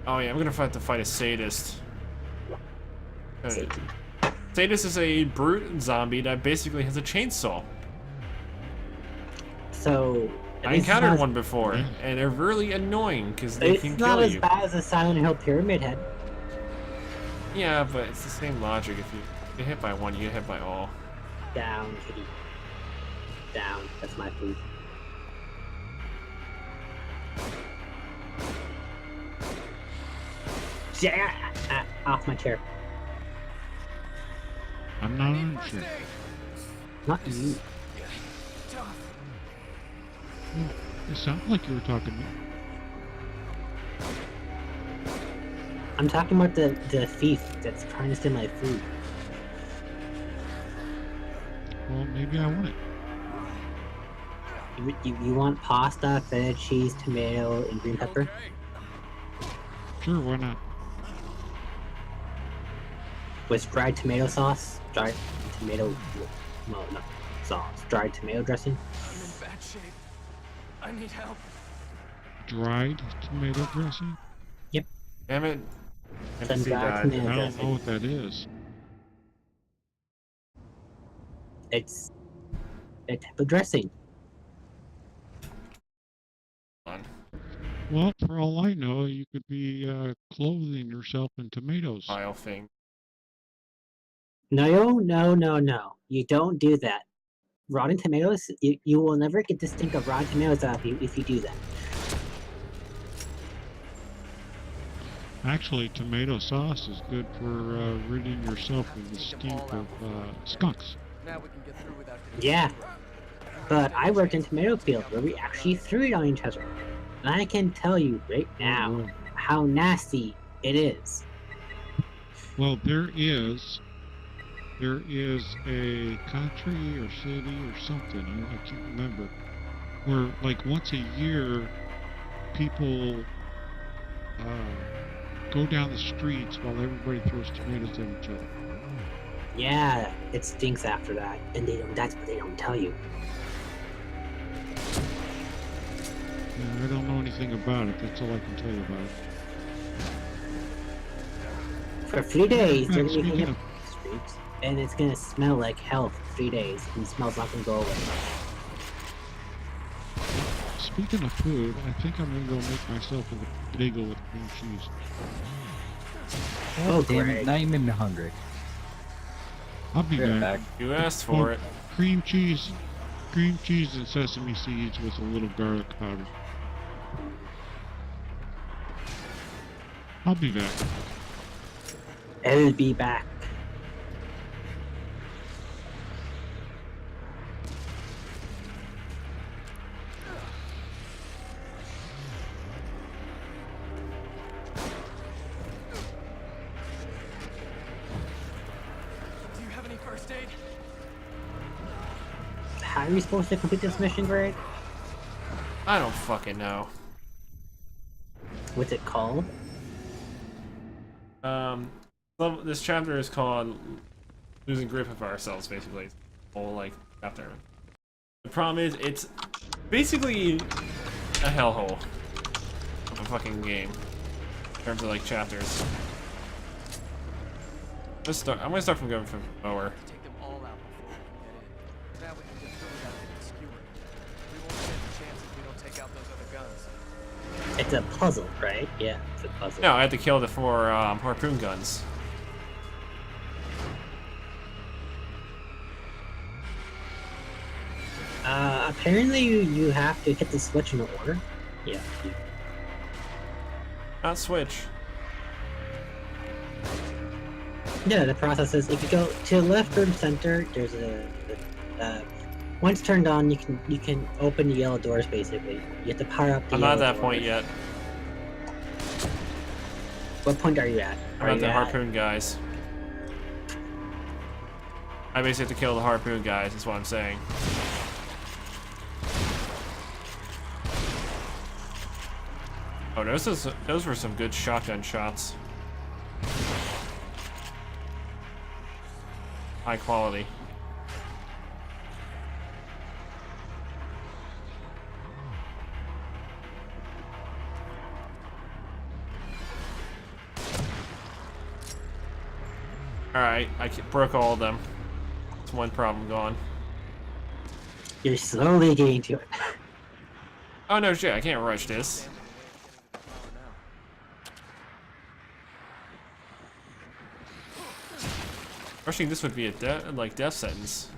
Oh yeah, I'm gonna have to fight a sadist. Sadist is a brute zombie that basically has a chainsaw. So I encountered one before, and they're really annoying because they it's can not kill as you. bad as a Silent Hill Pyramid Head. Yeah, but it's the same logic. If you get hit by one, you get hit by all. Down, kitty. Down. That's my food. Yeah, off my chair. I'm not on sure. Not you. It sounded like you were talking to me. I'm talking about the thief that's trying to steal my food. Well, maybe I want it. You want pasta, feta cheese, tomato, and green pepper? Sure, why not? With dried tomato sauce? Dried tomato... No, not sauce. Dried tomato dressing? I'm in bad shape. I need help. Dried tomato dressing? Damn it! Some NPC dried died. tomato I don't dressing. know what that is. It's a type of dressing. On. Well, for all I know, you could be clothing yourself in tomatoes. Vile thing. No. You don't do that. Rotten tomatoes, you will never get the stink of rotten tomatoes out of you if you do that. Actually, tomato sauce is good for ridding yourself of the stink of skunks. Now we can get through without getting Yeah. screwed. But I worked in tomato field where we actually threw it on each other. And I can tell you right now how nasty it is. Well, there is a country or city or something, I can't remember, where like once a year people go down the streets while everybody throws tomatoes at each other. Yeah, it stinks after that. And that's what they don't tell you. Yeah, I don't know anything about it, that's all I can tell you about it. For 3 days, they're gonna be Speaking hanging of- up on the streets. And it's gonna smell like hell for 3 days. And the smell's not gonna go away. Speaking of food, I think I'm gonna go make myself a bagel with cream cheese. Oh, Damn great. it, now you made me hungry. I'll be Be right back. back. You asked for it. Cream cheese and sesame seeds with a little garlic powder. I'll be back. It'll be back. Do you have any first aid? How are you supposed to complete this mission, Greg? I don't fucking know. What's it called? This chapter is called "Losing Grip of Ourselves." Basically, it's the whole like chapter. The problem is, it's basically a hellhole of a fucking game in terms of like chapters. I'm gonna start from going from lower. Take them all out before we can get in. That way we can throw that thing skewered. We won't stand a chance if we don't take out those other guns. It's a puzzle, right? Yeah, it's a puzzle. No, I had to kill the 4 harpoon guns. Apparently you have to hit the switch in order. Yeah. Not switch. Yeah, the process is if you go to the left or center, there's once turned on, you can open the yellow doors. Basically, you have to power up the. I'm not at yellow that point doors. yet. What point are you at? I'm at the harpoon guys. I basically have to kill the harpoon guys. That's what I'm saying. Oh, those were some good shotgun shots. High quality. Alright, broke all of them. That's one problem gone. You're slowly getting to it. Oh no shit, I can't rush this. Rushing this would be a death sentence.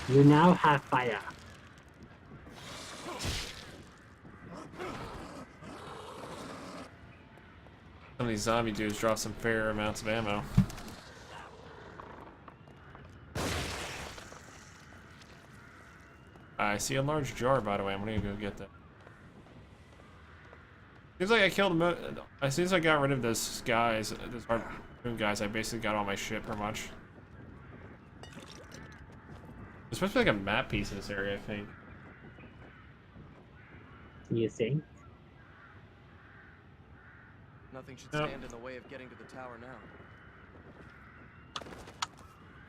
You now have fire. Some of these zombie dudes drop some fair amounts of ammo. I see a large jar, by the way. I'm gonna go get that. Seems like I killed them. As soon as I got rid of those guys, those harpoon guys, I basically got all my shit pretty much. There's supposed to be like a map piece in this area, I think. You think? Nothing should Yep. stand in the way of getting to the tower now.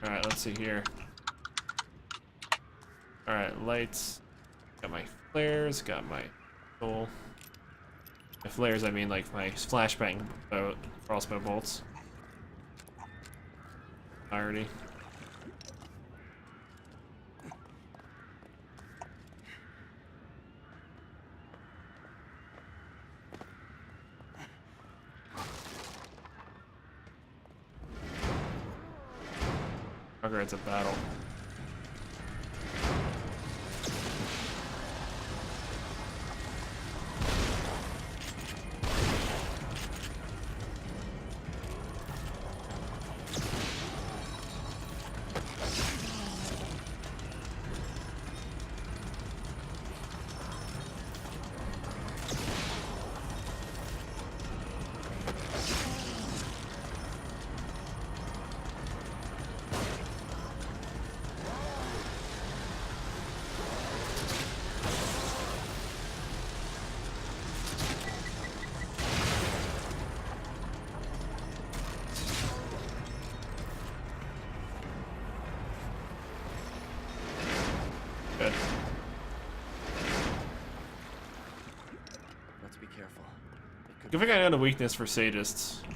Alright, let's see here. Alright, lights. Got my flares, got my soul. By flares, I mean like my flashbang crossbow bolts. Already. Okay, it's a battle. Good. Let's be careful. It I think I know the weakness for sadists. They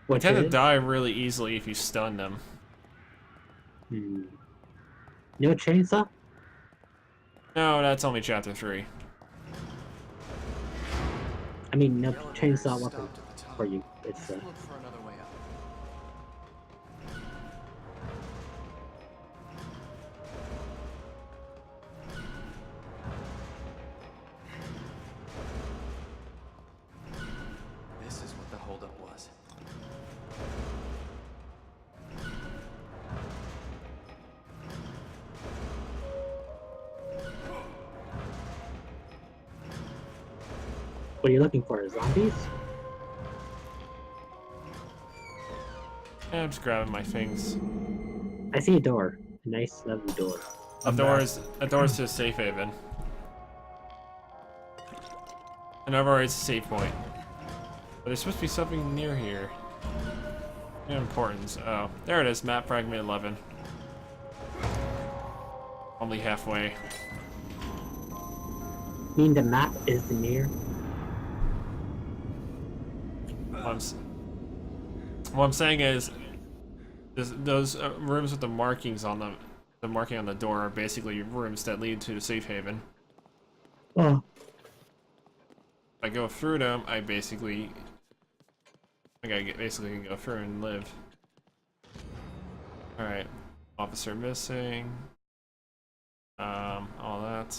What tend to is? die really easily if you stun them. No chainsaw? No, that's only chapter 3. I mean, no The elevator chainsaw is weapon stopped at the top. for you. It's Look for another way up. This is what the holdup was. what are you looking for? Zombies? Yeah, I'm just grabbing my things. I see a door. A nice, lovely door. A door's to a safe haven. And I've already a safe point. But there's supposed to be something near here. No importance. Oh, there it is. Map fragment 11. Only halfway. Mean the map is the near? What I'm saying is, those rooms with the markings on them, the marking on the door, are basically rooms that lead to the safe haven. Oh. If I go through them, I basically basically go through and live. All right, officer missing. All that.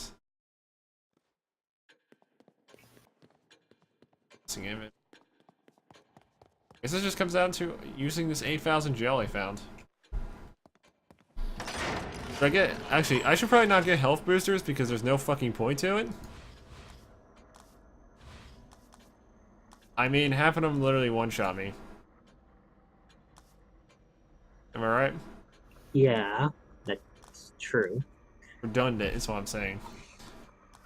Missing image. I guess it just comes down to using this 8,000 gel I found. Should I get? Actually, I should probably not get health boosters because there's no fucking point to it. I mean, half of them literally one-shot me. Am I right? Yeah, that's true. Redundant is what I'm saying.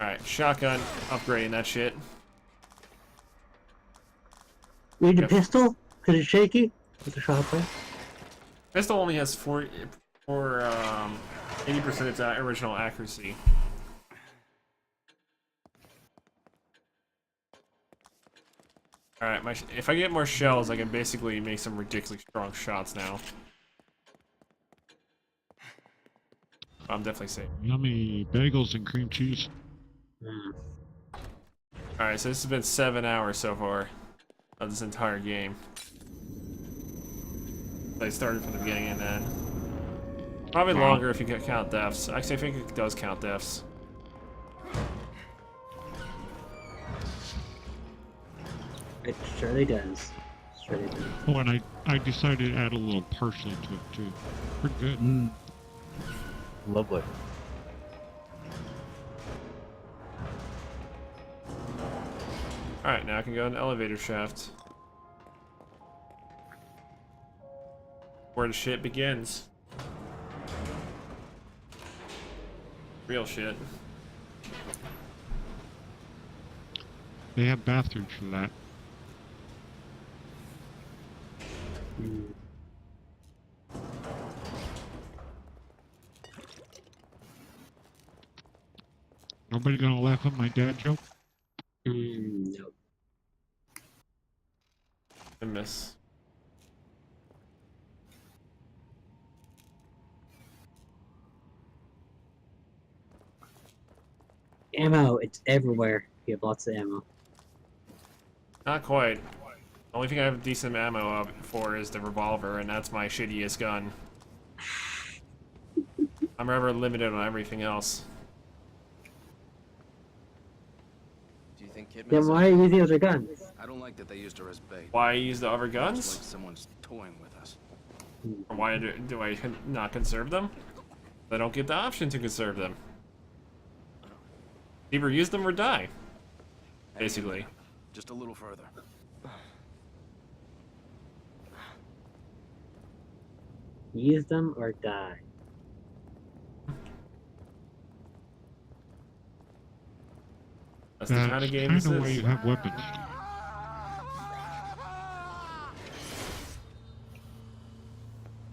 Alright, shotgun, upgrading that shit. Need a Yep. pistol? Cause it's shaky? With the shotgun? Pistol only has 80% its original accuracy. Alright, if I get more shells, I can basically make some ridiculously strong shots now. I'm definitely safe. Yummy bagels and cream cheese. Mm. Alright, so this has been 7 hours so far of this entire game. I started from the beginning and then. Probably Wow. longer if you can count deaths. Actually, I think it does count deaths. It surely does. Surely does. Oh, and I decided to add a little parsley to it too. Pretty good. Lovely. Alright, now I can go in the elevator shaft. Where the shit begins. Real shit. They have bathrooms for that. Mm. Nobody gonna laugh at my dad joke? No. I miss. Ammo, it's everywhere. You have lots of ammo. Not quite. The only thing I have decent ammo for is the revolver, and that's my shittiest gun. I'm rather limited on everything else. Do you think Kidman's Then why are you using other guns? I don't like that they used her as bait. Why use the other It's guns? like someone's toying with us. Or why do I not conserve them? I don't get the option to conserve them. Either use them or die. Basically. Just a little further. Use them or die. That's the kind of game this Kind of why is. you have weapons.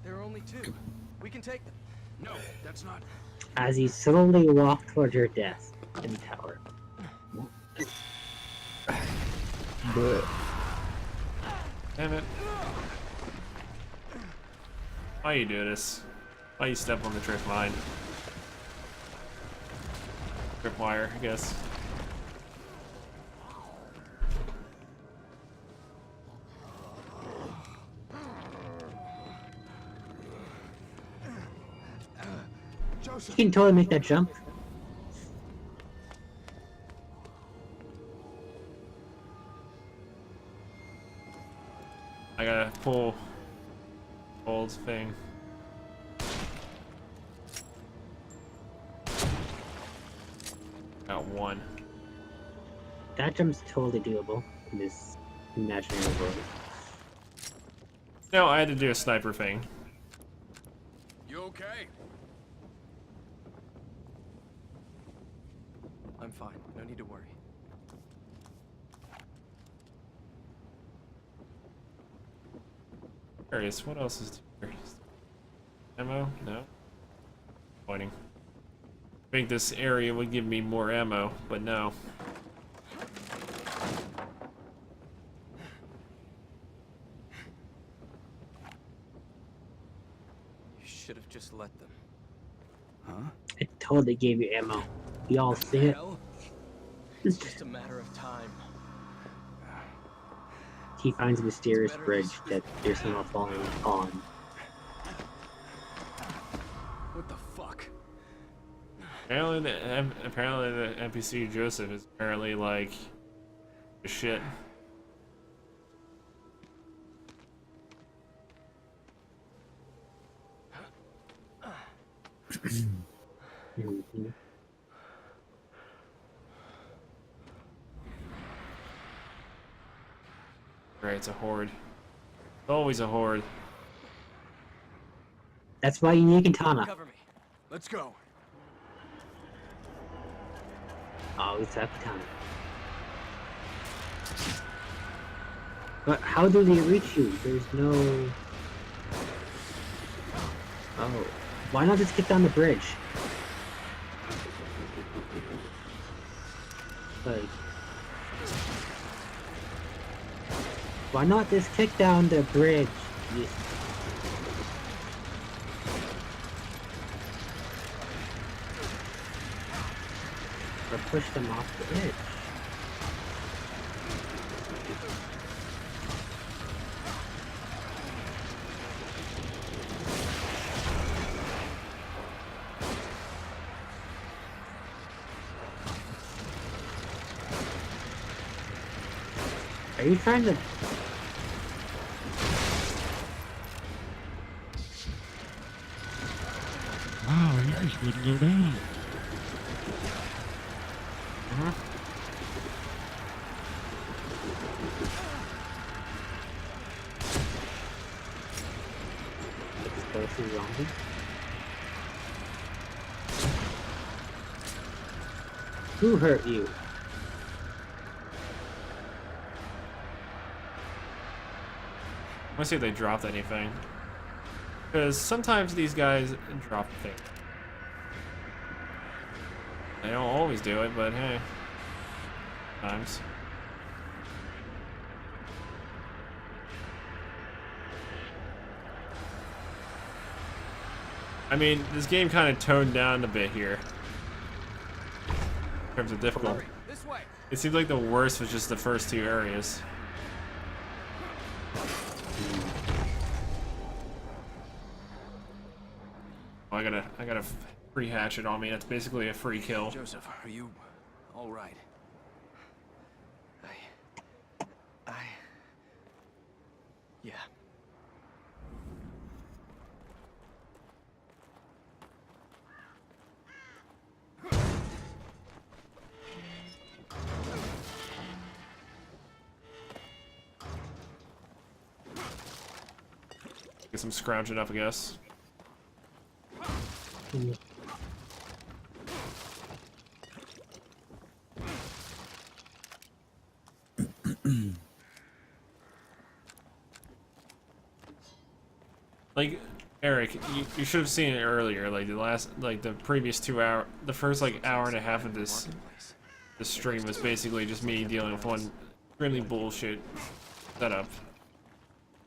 There are only two. We can take them. No, that's not. As you slowly walk towards your death in the tower. Damn it. Why you do this? Why you step on the trip mine? Trip wire, I guess. You can totally make that jump. I gotta pull old thing. Got one. That jump's totally doable in this imaginary world. No, I had to do a sniper thing. You okay? I'm fine. No need to worry. Curious, what else is here? Ammo? No. Pointing. I think this area would give me more ammo, but no. You should have just let them. Huh? It totally gave you ammo. You all see it? Hell? It's just a matter of time. He finds a mysterious bridge that there's someone falling on. What the fuck? Apparently the NPC Joseph is apparently like shit. Mhm. Right, it's a horde. Always a horde. That's why you need Katana. Cover me. Let's go. Oh, it's that Katana. But how do they reach you? There's no... Oh. Why not just get down the bridge? Like... Why not just kick down the bridge? You- Or push them off the edge. Are you trying to... Wow, he just wouldn't go down. Explosive zombie? Who hurt you? I want to see if they dropped anything. Because sometimes these guys drop things. They don't always do it, but hey. Times. I mean, this game kind of toned down a bit here. In terms of difficult. This way. It seems like the worst was just the first two areas. Oh, I got a free hatchet on me. That's basically a free kill. Joseph, are you all right? Yeah. Get some scrounging up, I guess. Like, Eric, you should have seen it earlier. Like the previous 2 hour, the first like hour and a half of this stream was basically just me dealing with one really bullshit setup.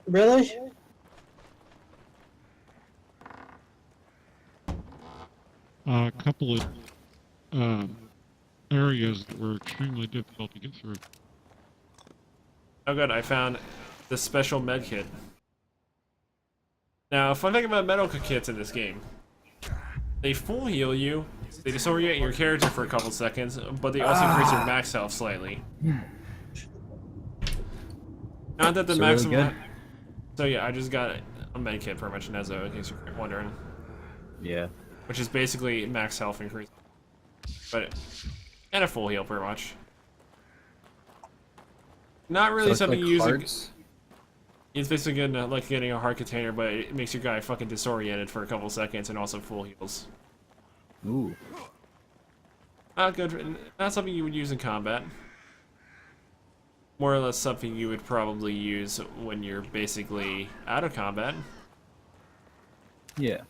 Really? A couple of areas that were extremely difficult to get through. Oh good, I found the special med kit. Now, fun thing about medical kits in this game. They full heal you. They disorient your character for a couple seconds, but they also increase your max health slightly. Not that the So really maximum. good? So yeah, I just got a med kit for Nezo, in case you're wondering, Yeah. which is basically max health increase, but and a full heal pretty much. Not really So it's something like you use. hearts? It's basically good, like getting a heart container, but it makes your guy fucking disoriented for a couple seconds and also full heals. Ooh. Not good. Not something you would use in combat. More or less something you would probably use when you're basically out of combat. Yeah.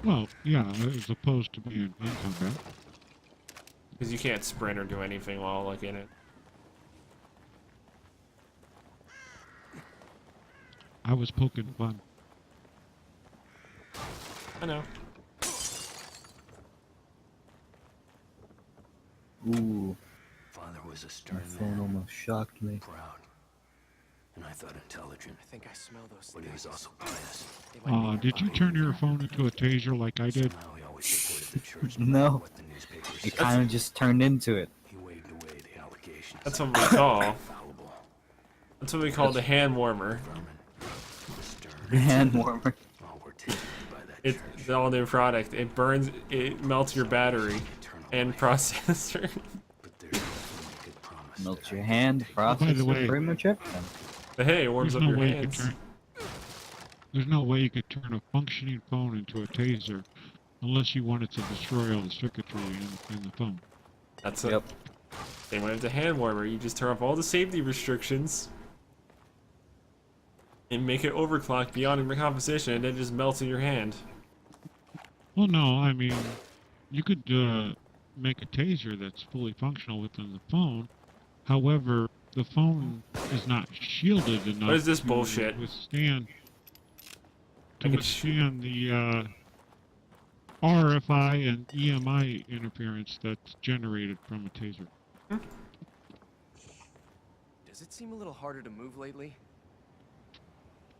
Well, yeah, as opposed to being in combat. Because you can't sprint or do anything while like in it. I was poking fun. I know. Ooh. Father was a My stern phone man, almost shocked me. proud, and I thought intelligent, I think I smell those but he was things. also pious. They might be Did you turn your phone into a taser like I did? Somehow he always supported the church, No. matter what the newspapers It said. kind of just turned into it. He waved away the allegations. That's what we call. Infallible, That's what we call the hand warmer. vermin, the stern. Hand warmer. All were taken by that It's church. the all new product. It burns. It melts your battery Eternal and life. processor. But there's nothing they could promise Melts that your I hand, by the processor, way- pretty much everything. But hey, it warms There's up no your way you could hands. turn. There's no way you could turn a functioning phone into a taser, unless you wanted to destroy all the circuitry in the phone. That's Yep. it. Same way with the hand warmer. You just turn off all the safety restrictions and make it overclock beyond composition, and it just melts in your hand. Well, no, I mean, you could make a taser that's fully functional within the phone. However, the phone is not shielded enough What is this to bullshit? withstand I can withstand the RFI and EMI interference that's generated from a taser. Does it seem a little harder to move lately?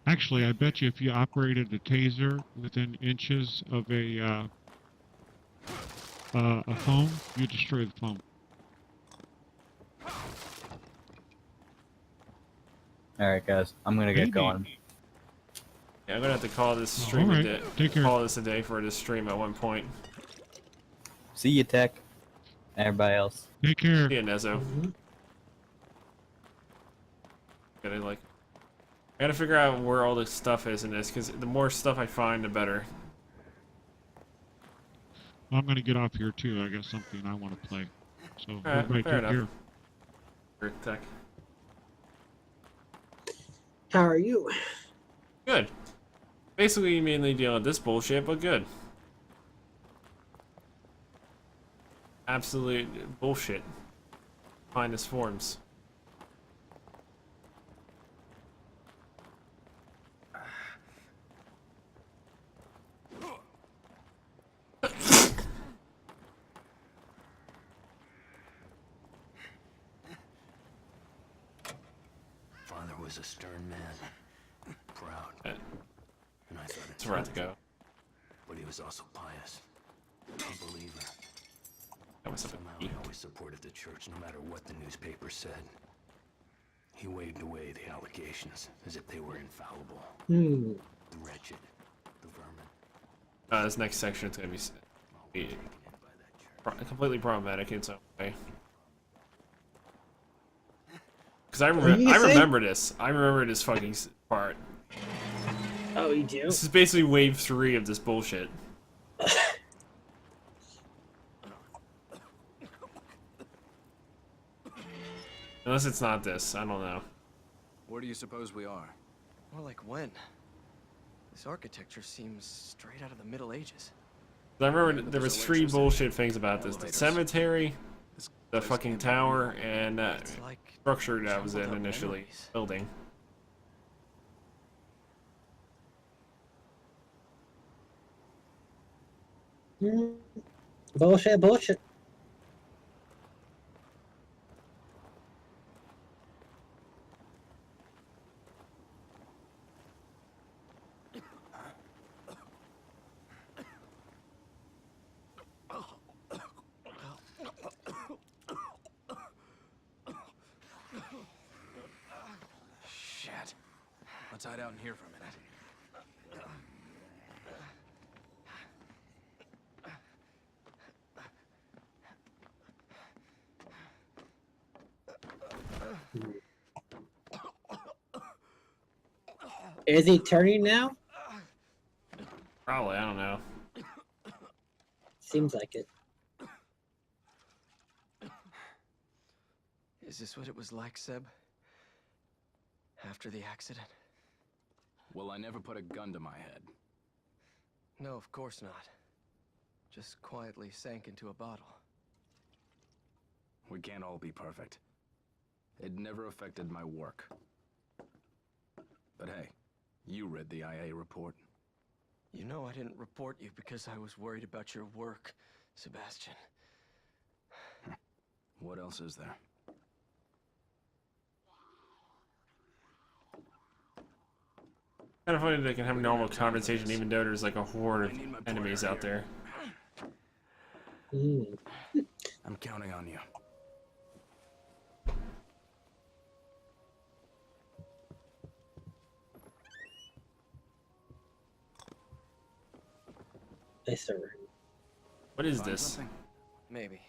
Actually, I bet you if you operated a taser within inches of a phone, you destroy the phone. Alright, guys. I'm gonna get Maybe. going. Yeah, I'm gonna have to call this stream Alright, a day. take care. Call this a day for this stream at one point. See you, Tech. Everybody else. Take care. See ya, Nezo. I gotta figure out where all the stuff is in this, because the more stuff I find, the better. Well, I'm gonna get off here too. I got something I want to play. So Alright, everybody fair take enough. care. Earth Tech. How are you? Good. Basically, mainly dealing with this bullshit, but good. Absolute bullshit. Finest forms. Father was a stern man, proud, Yeah, and I thought that's where I have to go. but he was also pious, a believer. Got myself Somehow a he key. always supported the church, no matter what the newspaper said. He waved away the allegations as if they were infallible. Hmm. The wretched, the vermin, This next section is gonna be all were taken in by that church. completely problematic in its own way. Because What are you I gonna say? remember this. I remember this fucking part. Oh, you do? This is basically wave 3 of this bullshit. Unless it's not this, I don't know. Where do you suppose we are? More like when? This architecture seems straight out of the Middle Ages. I remember there was 3 bullshit things about this: the cemetery, the fucking tower, and It's like structure that I was in jumbled up initially memories. building. Hmm. Bullshit, bullshit. let's hide out in here for a minute. Is he turning now? Probably, I don't know. Seems like it. Is this what it was like, Seb? After the accident? Well, I never put a gun to my head. No, of course not. Just quietly sank into a bottle. We can't all be perfect. It never affected my work. But hey, you read the IA report. You know I didn't report you because I was worried about your work, Sebastian. What else is there? Kind of funny they can have normal conversation even though there's like a horde of enemies out there. I'm counting on you. Nice room. What is Find this? something? Maybe.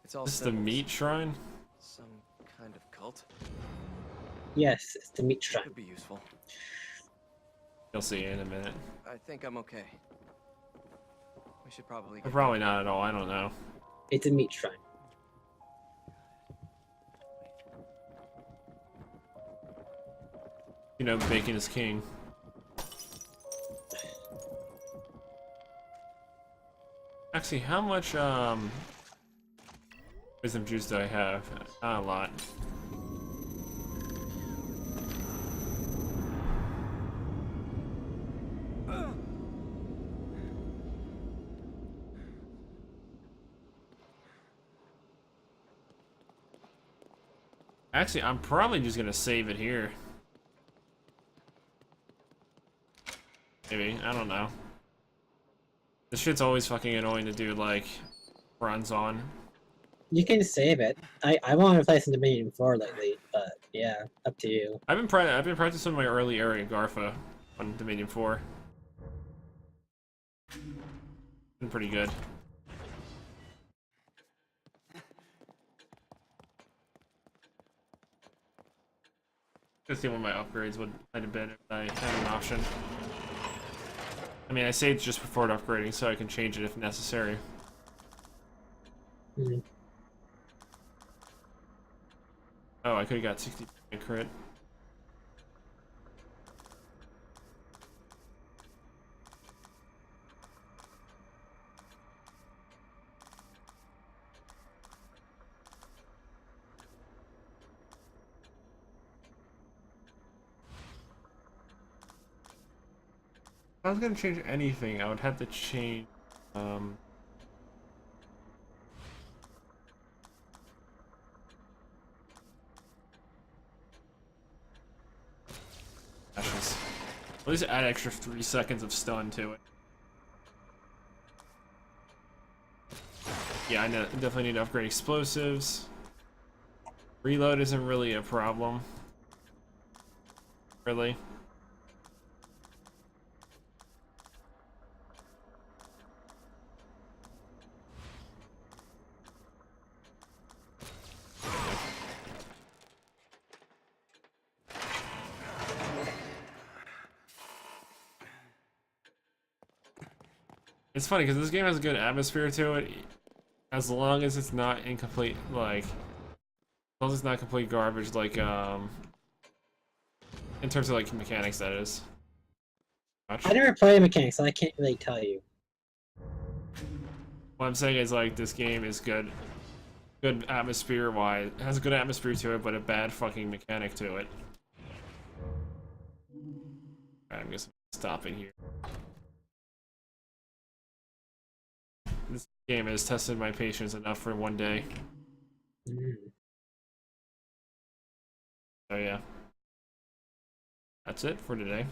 It's all Is this the symbols. meat shrine? Some kind of cult. Yes, it's the meat shrine. Could be useful. You'll see in a minute. I think I'm okay. We should probably Or get probably not at all, I don't know. It's a meat shrine. You know, bacon is king. Actually, how much wisdom juice do I have? Not a lot. Actually, I'm probably just gonna save it here. Maybe, I don't know. This shit's always fucking annoying to do, like, runs on. You can save it. I want to play some Dominion 4 lately, but yeah, up to you. I've been practicing my early area Garfa on Dominion 4. Been pretty good. Let's see what my upgrades might have been if I had an option. I mean, I saved just before upgrading, so I can change it if necessary. Mm. Oh, I could have got 60% crit. If I was gonna change anything, I would have to change, ashes. At least add extra 3 seconds of stun to it. Yeah, I definitely need to upgrade explosives. Reload isn't really a problem. Really. It's funny because this game has a good atmosphere to it, as long as it's not incomplete, like, as long as it's not complete garbage, like, in terms of, like, mechanics, that is. I never play mechanics, so I can't really tell you. What I'm saying is, like, this game is good atmosphere-wise. It has a good atmosphere to it, but a bad fucking mechanic to it. Alright, I'm just stopping here. This game has tested my patience enough for one day. So yeah. That's it for today.